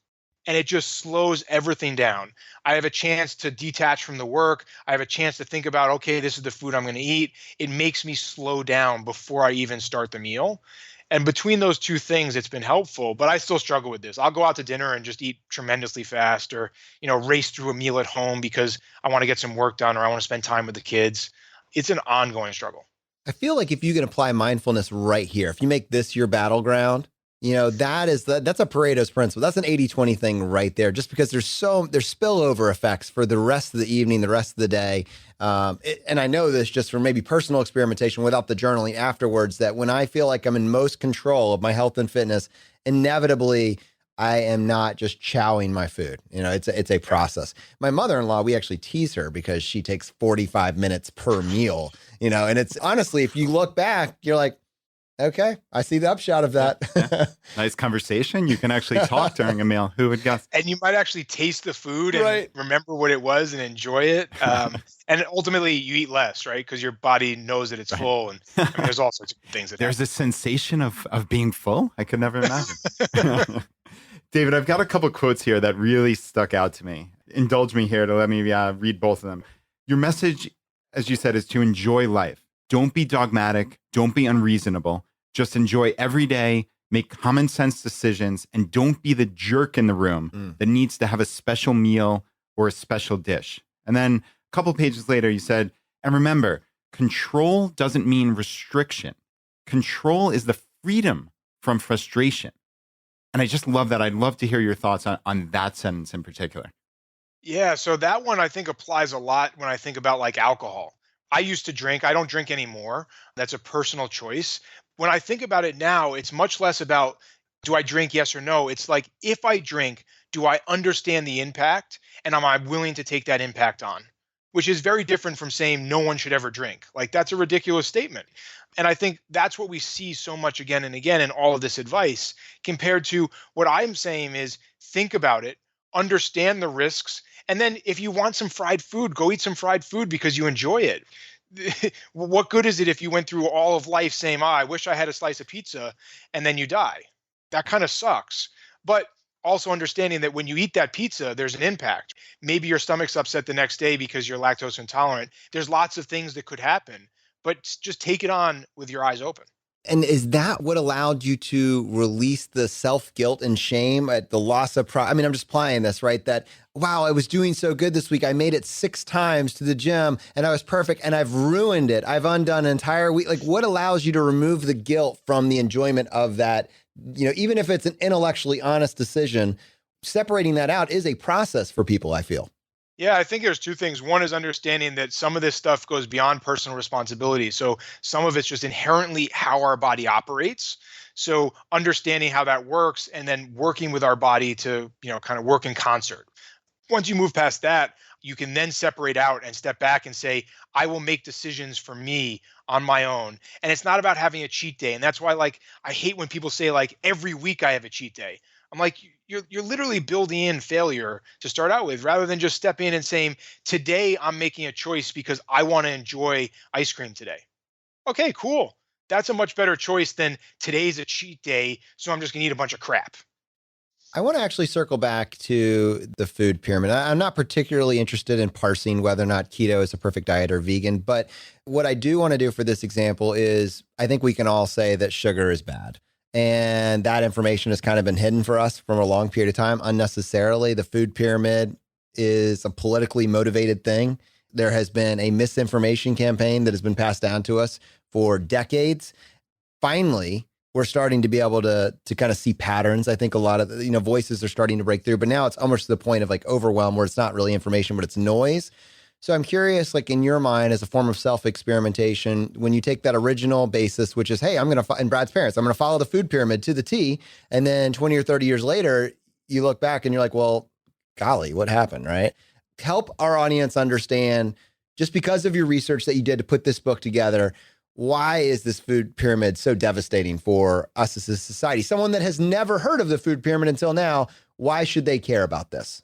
and it just slows everything down. I have a chance to detach from the work. I have a chance to think about, okay, this is the food I'm going to eat. It makes me slow down before I even start the meal. And between those two things, it's been helpful, but I still struggle with this. I'll go out to dinner and just eat tremendously fast, or, race through a meal at home because I want to get some work done or I want to spend time with the kids. It's an ongoing struggle. I feel like if you can apply mindfulness right here, if you make this your battleground, that's a Pareto's principle. That's an 80-20 thing right there, just because there's spillover effects for the rest of the evening, the rest of the day. And I know this just from maybe personal experimentation without the journaling afterwards, that when I feel like I'm in most control of my health and fitness, inevitably I am not just chowing my food. It's a process. My mother-in-law, we actually tease her because she takes 45 minutes per meal, and it's honestly, if you look back, you're like, okay, I see the upshot of that. Yeah. Nice conversation. You can actually talk during a meal. Who would guess? And you might actually taste the food and remember what it was and enjoy it. And ultimately, you eat less, right? Because your body knows that it's full. And there's all sorts of things that there's a sensation of being full. I could never imagine. David, I've got a couple quotes here that really stuck out to me. Indulge me here to let me read both of them. Your message, as you said, is to enjoy life. Don't be dogmatic. Don't be unreasonable. Just enjoy every day, make common sense decisions, and don't be the jerk in the room that needs to have a special meal or a special dish. And then a couple pages later, you said, and remember, control doesn't mean restriction. Control is the freedom from frustration. And I just love that. I'd love to hear your thoughts on that sentence in particular. Yeah, so that one I think applies a lot when I think about like alcohol. I used to drink. I don't drink anymore. That's a personal choice. When I think about it now, it's much less about, do I drink, yes or no? It's like, if I drink, do I understand the impact, and am I willing to take that impact on? Which is very different from saying no one should ever drink. Like, that's a ridiculous statement. And I think that's what we see so much again and again in all of this advice, compared to what I'm saying is, think about it, understand the risks, and then if you want some fried food, go eat some fried food because you enjoy it. What good is it if you went through all of life saying, I wish I had a slice of pizza, and then you die? That kind of sucks. But also understanding that when you eat that pizza, there's an impact. Maybe your stomach's upset the next day because you're lactose intolerant. There's lots of things that could happen, but just take it on with your eyes open. And is that what allowed you to release the self-guilt and shame at the loss of pride? I mean, I'm just applying this, right? That, wow, I was doing so good this week. I made it 6 times to the gym and I was perfect, and I've ruined it. I've undone an entire week. Like, what allows you to remove the guilt from the enjoyment of that? Even if it's an intellectually honest decision, separating that out is a process for people, I feel. Yeah, I think there's two things. One is understanding that some of this stuff goes beyond personal responsibility. So some of it's just inherently how our body operates. So understanding how that works and then working with our body to, kind of work in concert. Once you move past that, you can then separate out and step back and say, I will make decisions for me on my own. And it's not about having a cheat day. And that's why, I hate when people say, every week I have a cheat day. I'm like, you're literally building in failure to start out with, rather than just stepping in and saying, today I'm making a choice because I want to enjoy ice cream today. Okay, cool. That's a much better choice than today's a cheat day, so I'm just going to eat a bunch of crap. I want to actually circle back to the food pyramid. I'm not particularly interested in parsing whether or not keto is a perfect diet or vegan, but what I do want to do for this example is, I think we can all say that sugar is bad. And that information has kind of been hidden for us from a long period of time unnecessarily. The food pyramid is a politically motivated thing. There has been a misinformation campaign that has been passed down to us for decades. Finally, we're starting to be able to kind of see patterns. I think a lot of voices are starting to break through, but now it's almost to the point of overwhelm, where it's not really information, but it's noise. So I'm curious, in your mind, as a form of self-experimentation, when you take that original basis, which is, hey, and Brad's parents, I'm going to follow the food pyramid to the T. And then 20 or 30 years later, you look back and you're like, well, golly, what happened, right? Help our audience understand, just because of your research that you did to put this book together, why is this food pyramid so devastating for us as a society? Someone that has never heard of the food pyramid until now, why should they care about this?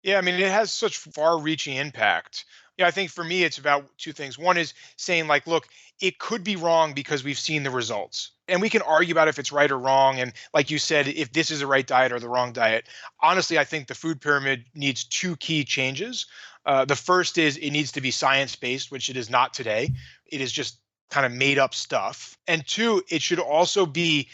Yeah, I mean, it has such far-reaching impact. Yeah, I think for me, it's about two things. One is saying, like, look, it could be wrong because we've seen the results. And we can argue about if it's right or wrong. And like you said, if this is the right diet or the wrong diet. Honestly, I think the food pyramid needs two key changes. The first is it needs to be science based, which it is not today. It is just kind of made up stuff. And two, it should also be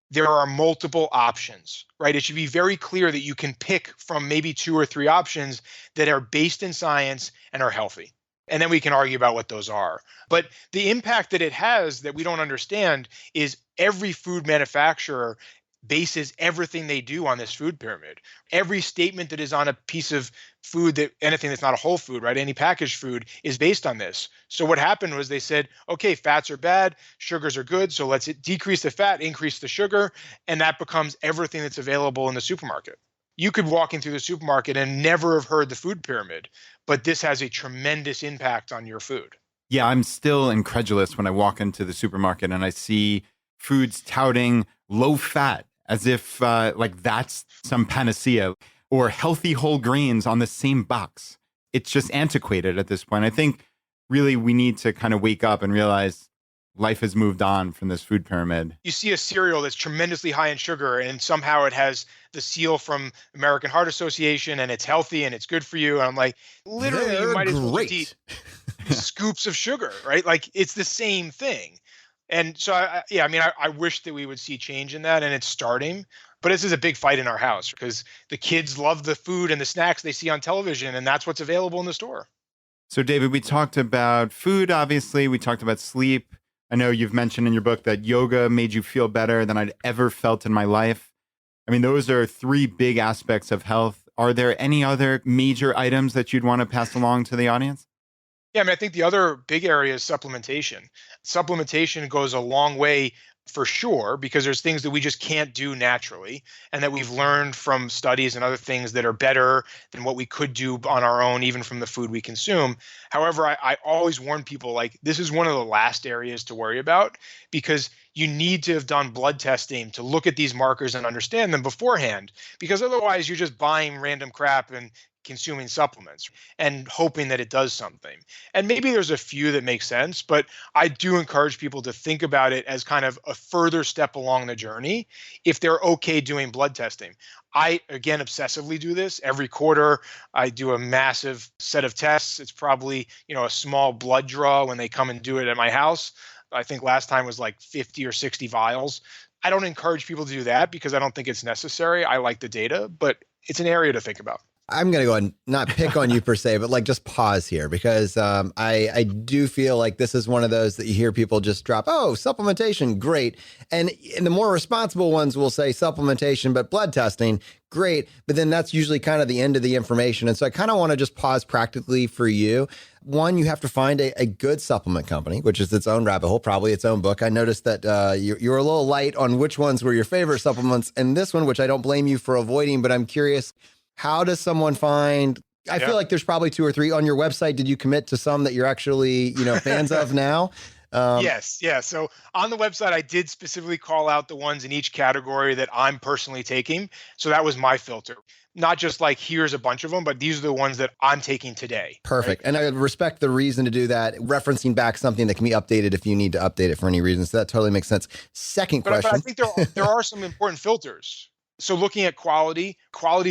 there are multiple options, right? It should be very clear that you can pick from maybe two or three options that are based in science and are healthy. And then we can argue about what those are. But the impact that it has that we don't understand is every food manufacturer bases everything they do on this food pyramid. Every statement that is on a piece of food, that anything that's not a whole food, right? Any packaged food is based on this. So what happened was they said, okay, fats are bad, sugars are good, so let's decrease the fat, increase the sugar, and that becomes everything that's available in the supermarket. You could walk in through the supermarket and never have heard the food pyramid, but this has a tremendous impact on your food. Yeah, I'm still incredulous when I walk into the supermarket and I see foods touting low fat as if like that's some panacea, or healthy whole grains on the same box. It's just antiquated at this point. I think really we need to kind of wake up and realize life has moved on from this food pyramid. You see a cereal that's tremendously high in sugar and somehow it has the seal from American Heart Association and it's healthy and it's good for you. And I'm like, literally, you might as well just eat scoops of sugar, right? Like it's the same thing. And so, I wish that we would see change in that, and it's starting. But this is a big fight in our house because the kids love the food and the snacks they see on television, and that's what's available in the store. So, David, we talked about food, obviously. We talked about sleep. I know you've mentioned in your book that yoga made you feel better than I'd ever felt in my life. I mean, those are three big aspects of health. Are there any other major items that you'd want to pass along to the audience? Yeah, I mean, I think the other big area is supplementation. Supplementation goes a long way for sure, because there's things that we just can't do naturally and that we've learned from studies and other things that are better than what we could do on our own, even from the food we consume. However, I always warn people, like, this is one of the last areas to worry about, because you need to have done blood testing to look at these markers and understand them beforehand, because otherwise you're just buying random crap and consuming supplements and hoping that it does something. And maybe there's a few that make sense, but I do encourage people to think about it as kind of a further step along the journey if they're okay doing blood testing. I, again, obsessively do this every quarter. I do a massive set of tests. It's probably, a small blood draw when they come and do it at my house. I think last time was like 50 or 60 vials. I don't encourage people to do that because I don't think it's necessary. I like the data, but it's an area to think about. I'm going to go and not pick on you per se, but like just pause here, because I do feel like this is one of those that you hear people just drop, oh, supplementation, great. And the more responsible ones will say supplementation, but blood testing, great. But then that's usually kind of the end of the information. And so I kind of want to just pause practically for you. One, you have to find a good supplement company, which is its own rabbit hole, probably its own book. I noticed that you were a little light on which ones were your favorite supplements. And this one, which I don't blame you for avoiding, but I'm curious, how does someone find, I feel like there's probably two or three on your website. Did you commit to some that you're actually, fans of now? Yes. Yeah. So on the website, I did specifically call out the ones in each category that I'm personally taking. So that was my filter. Not just like, here's a bunch of them, but these are the ones that I'm taking today. Perfect. Right? And I respect the reason to do that, referencing back something that can be updated if you need to update it for any reason. So that totally makes sense. Second question. But I think there are some important filters. So looking at quality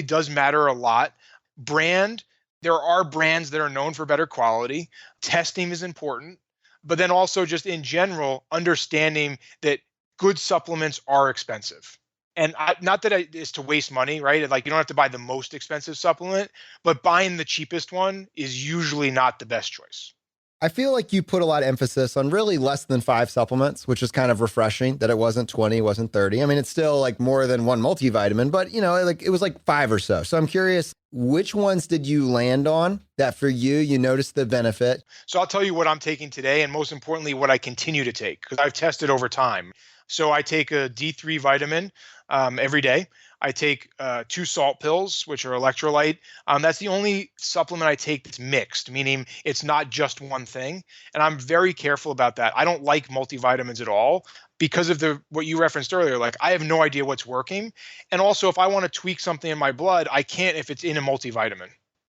does matter a lot. Brand, there are brands that are known for better quality. Testing is important. But then also just in general, understanding that good supplements are expensive. And not that it's to waste money, right? Like, you don't have to buy the most expensive supplement, but buying the cheapest one is usually not the best choice. I feel like you put a lot of emphasis on really less than 5 supplements, which is kind of refreshing that it wasn't 20, wasn't 30. I mean, it's still like more than one multivitamin, but it was like 5 or so. So I'm curious, which ones did you land on that for you noticed the benefit? So I'll tell you what I'm taking today, and most importantly, what I continue to take, because I've tested over time. So I take a D3 vitamin every day. I take 2 salt pills, which are electrolyte. That's the only supplement I take that's mixed, meaning it's not just one thing. And I'm very careful about that. I don't like multivitamins at all because of what you referenced earlier. Like, I have no idea what's working. And also, if I want to tweak something in my blood, I can't if it's in a multivitamin.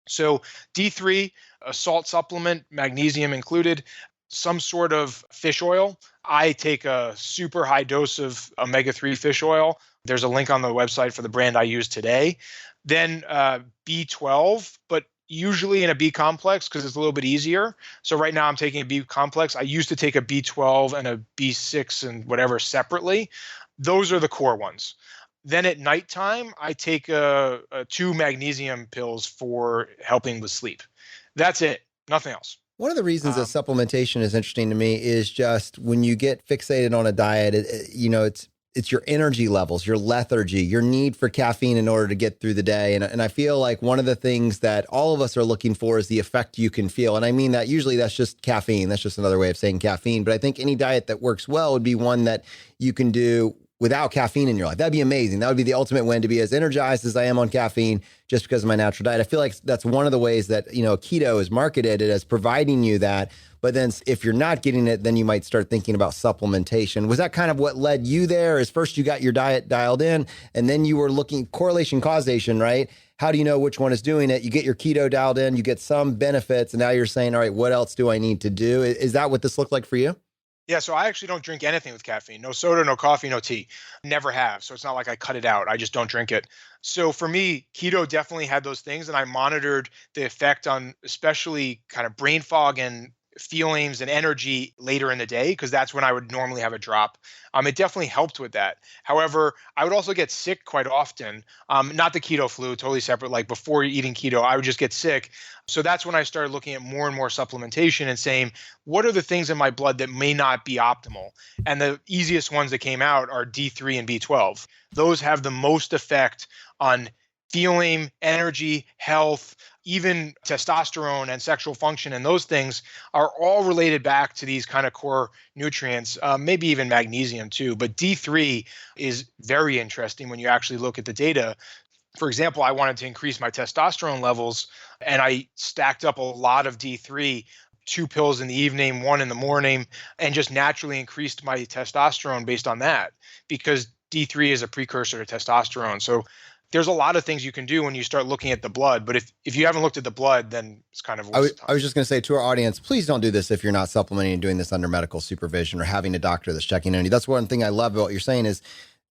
So D3, a salt supplement, magnesium included, some sort of fish oil. I take a super high dose of omega-3 fish oil. There's a link on the website for the brand I use today. Then B12, but usually in a B complex because it's a little bit easier. So right now I'm taking a B complex. I used to take a B12 and a B6 and whatever separately. Those are the core ones. Then at nighttime, I take two magnesium pills for helping with sleep. That's it. Nothing else. One of the reasons that supplementation is interesting to me is just when you get fixated on a diet, it's your energy levels, your lethargy, your need for caffeine in order to get through the day. And I feel like one of the things that all of us are looking for is the effect you can feel. And I mean that usually that's just caffeine. That's just another way of saying caffeine. But I think any diet that works well would be one that you can do without caffeine in your life. That'd be amazing. That would be the ultimate win, to be as energized as I am on caffeine just because of my natural diet. I feel like that's one of the ways that, keto is marketed as providing you that. But then if you're not getting it, then you might start thinking about supplementation. Was that kind of what led you there? Is first you got your diet dialed in and then you were looking correlation causation, right? How do you know which one is doing it? You get your keto dialed in, you get some benefits, and now you're saying, all right, what else do I need to do? Is that what this looked like for you? Yeah, so I actually don't drink anything with caffeine. No soda, no coffee, no tea. Never have. So it's not like I cut it out. I just don't drink it. So for me, keto definitely had those things, and I monitored the effect on especially kind of brain fog and feelings and energy later in the day, because that's when I would normally have a drop. It definitely helped with that. However, I would also get sick quite often. Not the keto flu, totally separate. Like before eating keto, I would just get sick. So that's when I started looking at more and more supplementation and saying, what are the things in my blood that may not be optimal? And the easiest ones that came out are D3 and B12. Those have the most effect on feeling, energy, health, even testosterone and sexual function, and those things are all related back to these kind of core nutrients, maybe even magnesium too. But D3 is very interesting when you actually look at the data. For example, I wanted to increase my testosterone levels, and I stacked up a lot of D3, 2 pills in the evening, 1 in the morning, and just naturally increased my testosterone based on that, because D3 is a precursor to testosterone. So there's a lot of things you can do when you start looking at the blood. But if you haven't looked at the blood, then it's kind of a waste of time. I was just going to say to our audience, please don't do this if you're not supplementing and doing this under medical supervision or having a doctor that's checking on you. That's one thing I love about what you're saying is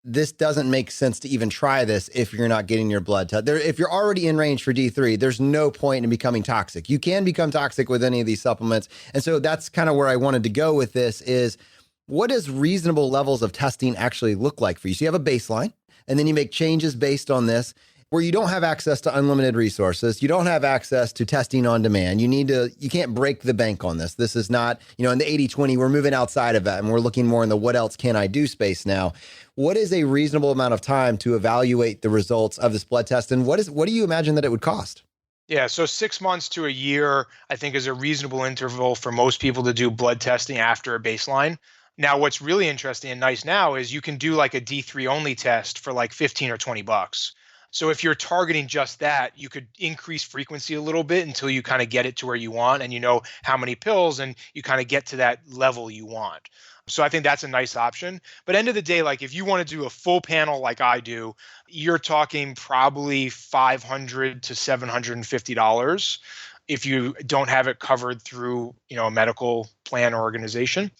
this doesn't make sense to even try this if you're not getting your blood test. If you're already in range for D3, there's no point in becoming toxic. You can become toxic with any of these supplements. And so that's kind of where I wanted to go with this is, what does reasonable levels of testing actually look like for you? So you have a baseline, and then you make changes based on this, where you don't have access to unlimited resources. You don't have access to testing on demand. You can't break the bank on this. This is not, in the 80-20, we're moving outside of that and we're looking more in the what else can I do space now. What is a reasonable amount of time to evaluate the results of this blood test? And what do you imagine that it would cost? Yeah, so 6 months to a year, I think, is a reasonable interval for most people to do blood testing after a baseline. Now, what's really interesting and nice now is you can do like a D3 only test for like 15 or $20. So if you're targeting just that, you could increase frequency a little bit until you kind of get it to where you want and you know how many pills and you kind of get to that level you want. So I think that's a nice option. But end of the day, like if you want to do a full panel like I do, you're talking probably $500 to $750 if you don't have it covered through, a medical plan or organization.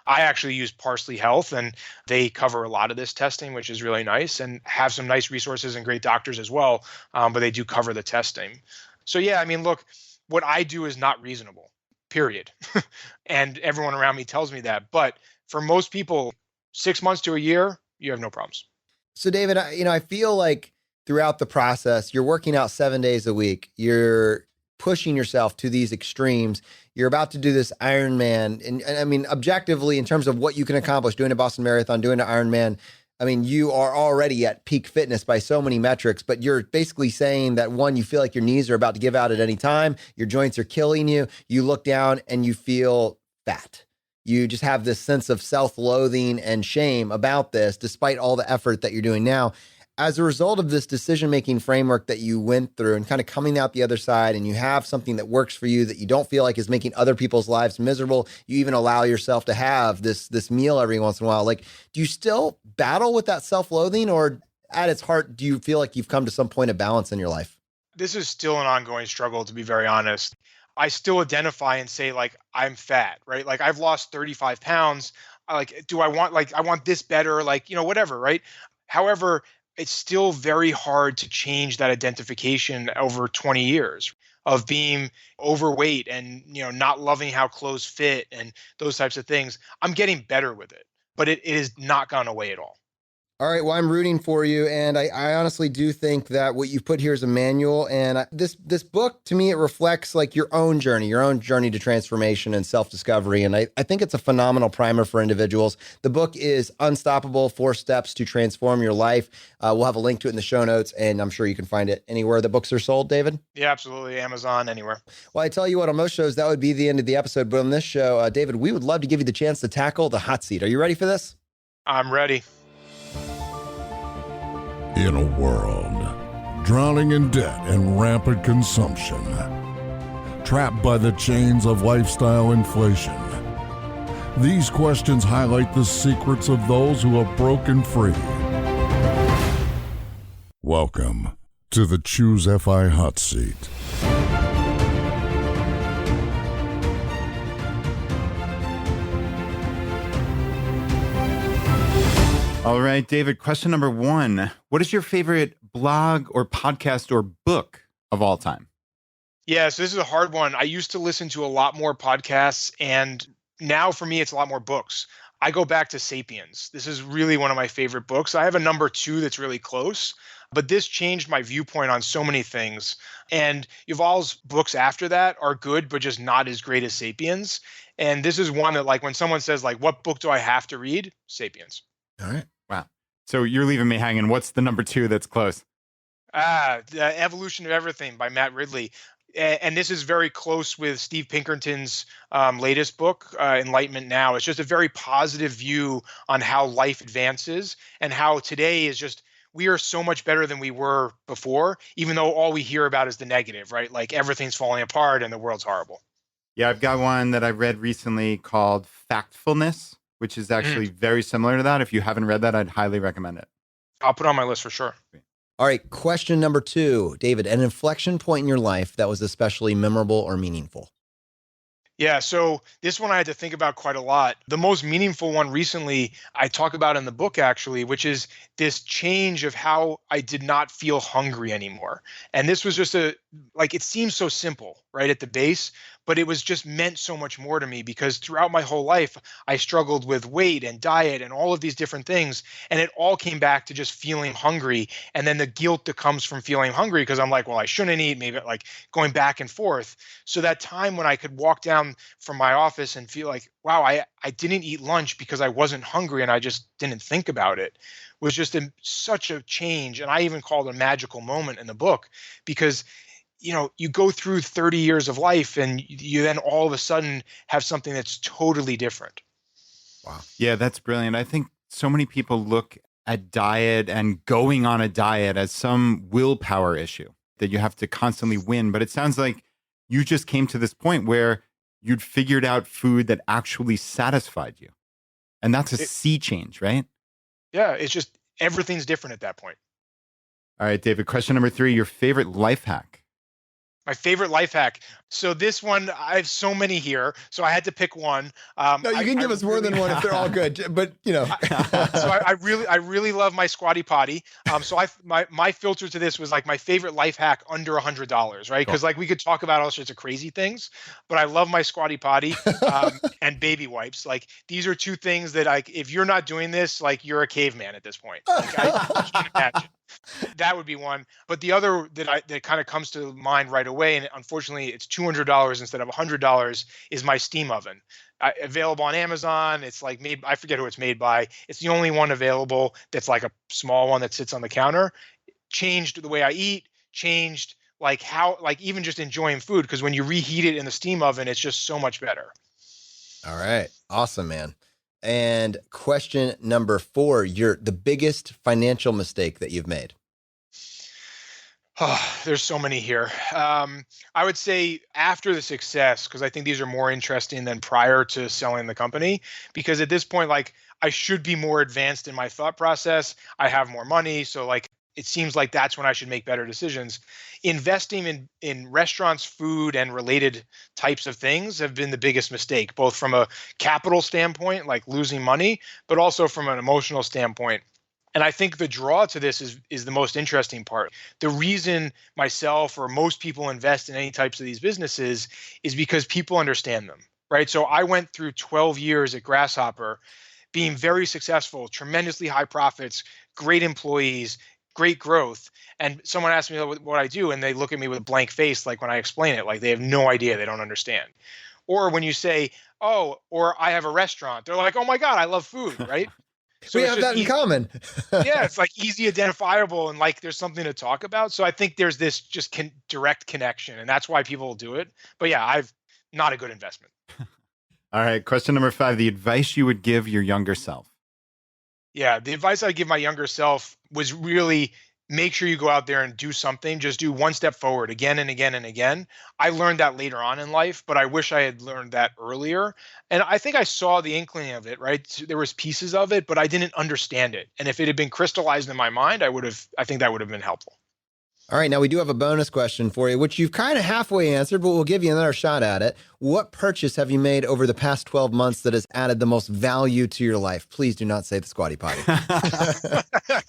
I actually use Parsley Health, and they cover a lot of this testing, which is really nice, and have some nice resources and great doctors as well, but they do cover the testing. So yeah, I mean, look, what I do is not reasonable, period. And everyone around me tells me that. But for most people, 6 months to a year, you have no problems. So David, I feel like throughout the process, you're working out 7 days a week. You're pushing yourself to these extremes. You're about to do this Ironman. And I mean, objectively, in terms of what you can accomplish, doing a Boston Marathon, doing an Ironman, I mean, you are already at peak fitness by so many metrics, but you're basically saying that one, you feel like your knees are about to give out at any time. Your joints are killing you. You look down and you feel fat. You just have this sense of self-loathing and shame about this, despite all the effort that you're doing now. As a result of this decision-making framework that you went through and kind of coming out the other side, and you have something that works for you that you don't feel like is making other people's lives miserable, you even allow yourself to have this meal every once in a while. Like, do you still battle with that self-loathing, or at its heart, do you feel like you've come to some point of balance in your life? This is still an ongoing struggle, to be very honest. I still identify and say like I'm fat, right? Like I've lost 35 pounds. Do I want I want this better, whatever, right? However, it's still very hard to change that identification over 20 years of being overweight and not loving how clothes fit and those types of things. I'm getting better with it, but it has not gone away at all. All right. Well, I'm rooting for you. And I honestly do think that what you've put here is a manual. And this book, to me, it reflects like your own journey to transformation and self-discovery. And I think it's a phenomenal primer for individuals. The book is Unstoppable: 4 Steps to Transform Your Life. We'll have a link to it in the show notes, and I'm sure you can find it anywhere the books are sold, David. Yeah, absolutely. Amazon, anywhere. Well, I tell you what, on most shows, that would be the end of the episode. But on this show, David, we would love to give you the chance to tackle the hot seat. Are you ready for this? I'm ready. In a world drowning in debt and rampant consumption, trapped by the chains of lifestyle inflation, these questions highlight the secrets of those who have broken free. Welcome to the Choose FI Hot Seat. All right, David, question number 1. What is your favorite blog or podcast or book of all time? Yeah, so this is a hard one. I used to listen to a lot more podcasts, and now for me, it's a lot more books. I go back to Sapiens. This is really one of my favorite books. I have a number 2 that's really close, but this changed my viewpoint on so many things. And Yuval's books after that are good, but just not as great as Sapiens. And this is one that, like, when someone says, like, what book do I have to read? Sapiens. All right. Wow. So you're leaving me hanging. What's the number 2 that's close? The Evolution of Everything by Matt Ridley. And this is very close with Steve Pinkerton's latest book, Enlightenment Now. It's just a very positive view on how life advances and how today is just, we are so much better than we were before, even though all we hear about is the negative, right? Like everything's falling apart and the world's horrible. Yeah, I've got one that I read recently called Factfulness, which is actually very similar to that. If you haven't read that, I'd highly recommend it. I'll put it on my list for sure. All right. Question number 2, David, an inflection point in your life that was especially memorable or meaningful. Yeah, so this one I had to think about quite a lot. The most meaningful one recently I talk about in the book, actually, which is this change of how I did not feel hungry anymore. And this was just it seems so simple, right, at the base, but it was just meant so much more to me because throughout my whole life, I struggled with weight and diet and all of these different things. And it all came back to just feeling hungry. And then the guilt that comes from feeling hungry because I'm like, well, I shouldn't eat, maybe like going back and forth. So that time when I could walk down from my office and feel like, wow, I didn't eat lunch because I wasn't hungry and I just didn't think about it was just such a change. And I even call it a magical moment in the book because you go through 30 years of life and you then all of a sudden have something that's totally different. Wow. Yeah, that's brilliant. I think so many people look at diet and going on a diet as some willpower issue that you have to constantly win. But it sounds like you just came to this point where you'd figured out food that actually satisfied you. And that's a sea change, right? Yeah, it's just everything's different at that point. All right, David, question number 3, your favorite life hack. My favorite life hack. So this one, I have so many here, so I had to pick one. No, you can give us more than one if they're all good, but So I really love my squatty potty. So my filter to this was like my favorite life hack under $100, right? Because like we could talk about all sorts of crazy things, but I love my squatty potty and baby wipes. Like these are 2 things that like if you're not doing this, like you're a caveman at this point. Like I can't imagine. That would be one. But the other that kind of comes to mind right away, and unfortunately it's $200 instead of $100, is my steam oven. Available on Amazon. It's like made, I forget who it's made by. It's the only one available that's like a small one that sits on the counter. Changed the way I eat, changed like how, like even just enjoying food, because when you reheat it in the steam oven, it's just so much better. All right. Awesome, man. And question number 4, the biggest financial mistake that you've made. Oh, there's so many here. I would say after the success, because I think these are more interesting than prior to selling the company, because at this point, like I should be more advanced in my thought process. I have more money. So like it seems like that's when I should make better decisions. Investing in restaurants, food, and related types of things have been the biggest mistake, both from a capital standpoint, like losing money, but also from an emotional standpoint. And I think the draw to this is the most interesting part. The reason myself or most people invest in any types of these businesses is because people understand them, right? So I went through 12 years at Grasshopper being very successful, tremendously high profits, great employees, great growth. And someone asks me what I do, and they look at me with a blank face, like when I explain it, like they have no idea, they don't understand. Or when you say, oh, or I have a restaurant, they're like, oh my God, I love food, right? So we have that in common. Yeah, it's like easy identifiable and like there's something to talk about. So I think there's this just direct connection, and that's why people do it. But yeah, I've not a good investment. All right, question number 5, the advice you would give your younger self. Yeah, the advice I give my younger self was really make sure you go out there and do something. Just do one step forward again and again and again. I learned that later on in life, but I wish I had learned that earlier. And I think I saw the inkling of it, right? There was pieces of it, but I didn't understand it. And if it had been crystallized in my mind, I think that would have been helpful. All right, now we do have a bonus question for you, which you've kind of halfway answered, but we'll give you another shot at it. What purchase have you made over the past 12 months that has added the most value to your life? Please do not say the Squatty Potty.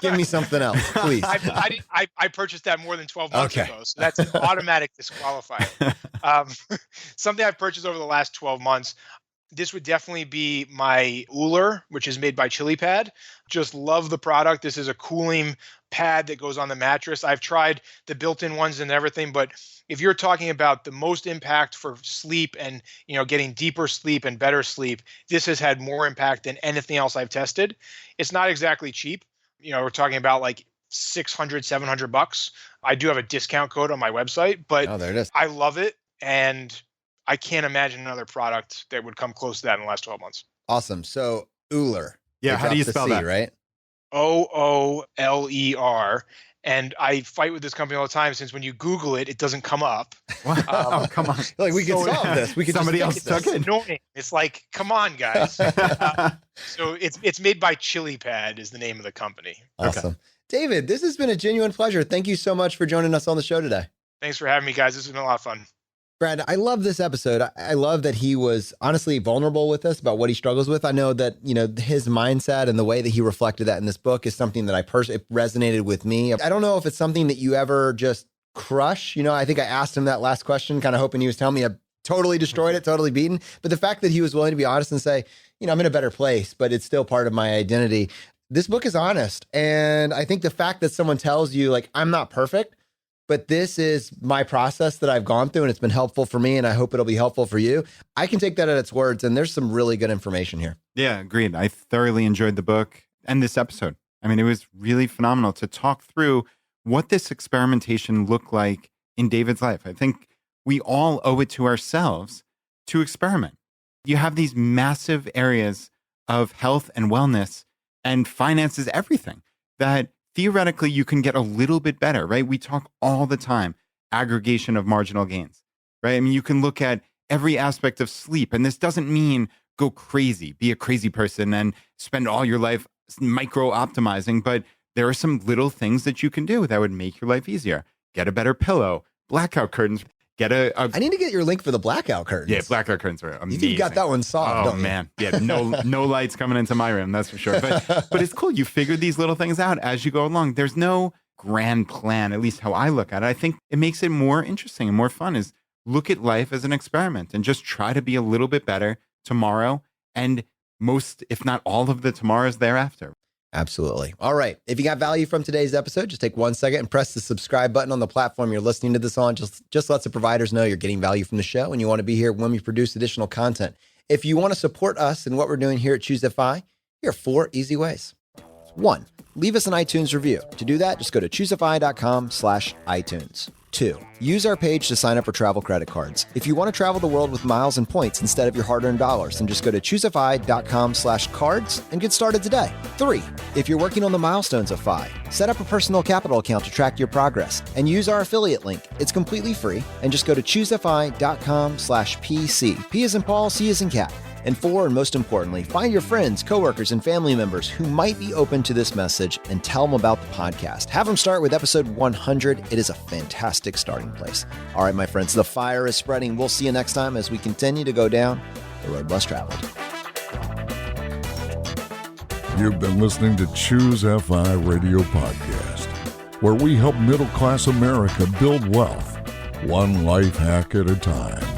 Give me something else, please. I purchased that more than 12 months ago, so that's an automatic disqualifier. Something I've purchased over the last 12 months, this would definitely be my Hauser, which is made by Chili Pad. Just love the product. This is a cooling pad that goes on the mattress. I've tried the built-in ones and everything, but if you're talking about the most impact for sleep and getting deeper sleep and better sleep, this has had more impact than anything else I've tested. It's not exactly cheap. We're talking about like $600, $700. I do have a discount code on my website, but there it is. I love it, and I can't imagine another product that would come close to that in the last 12 months. Awesome. So Hauser. Yeah, how do you spell that? Right? Ooler. And I fight with this company all the time since when you Google it, it doesn't come up. Wow, come on. Like we could solve this. We could Somebody else took it. It's annoying. It's like, come on, guys. So it's made by Chili Pad is the name of the company. Awesome. Okay. David, this has been a genuine pleasure. Thank you so much for joining us on the show today. Thanks for having me, guys. This has been a lot of fun. Brad, I love this episode. I love that he was honestly vulnerable with us about what he struggles with. I know that, his mindset and the way that he reflected that in this book is something that it resonated with me. I don't know if it's something that you ever just crush. I think I asked him that last question, kind of hoping he was telling me I totally destroyed it, totally beaten. But the fact that he was willing to be honest and say, I'm in a better place, but it's still part of my identity. This book is honest. And I think the fact that someone tells you, like, I'm not perfect, but this is my process that I've gone through and it's been helpful for me and I hope it'll be helpful for you. I can take that at its words, and there's some really good information here. Yeah, agreed. I thoroughly enjoyed the book and this episode. I mean, it was really phenomenal to talk through what this experimentation looked like in David's life. I think we all owe it to ourselves to experiment. You have these massive areas of health and wellness and finances, everything that theoretically you can get a little bit better, right? We talk all the time, aggregation of marginal gains, right? I mean, you can look at every aspect of sleep, and this doesn't mean go crazy, be a crazy person and spend all your life micro optimizing, but there are some little things that you can do that would make your life easier. Get a better pillow, blackout curtains, I need to get your link for the blackout curtains. Yeah, blackout curtains are amazing. You've got that one solved. Oh man, yeah, no lights coming into my room, that's for sure. But it's cool. You figure these little things out as you go along. There's no grand plan, at least how I look at it. I think it makes it more interesting and more fun. Is look at life as an experiment and just try to be a little bit better tomorrow and most, if not all, of the tomorrows thereafter. Absolutely. All right. If you got value from today's episode, just take 1 second and press the subscribe button on the platform you're listening to this on. Just lets the providers know you're getting value from the show and you want to be here when we produce additional content. If you want to support us and what we're doing here at ChooseFI, here are 4 easy ways. 1, leave us an iTunes review. To do that, just go to choosefy.com/iTunes. 2, use our page to sign up for travel credit cards. If you want to travel the world with miles and points instead of your hard-earned dollars, then just go to choosefy.com/cards and get started today. 3, if you're working on the milestones of FI, set up a personal capital account to track your progress and use our affiliate link. It's completely free, and just go to choosefy.com/PC. P as in Paul, C as in cat. And 4, and most importantly, find your friends, coworkers, and family members who might be open to this message and tell them about the podcast. Have them start with episode 100. It is a fantastic starting place. All right, my friends, the fire is spreading. We'll see you next time as we continue to go down the road less traveled. You've been listening to Choose FI Radio Podcast, where we help middle-class America build wealth, one life hack at a time.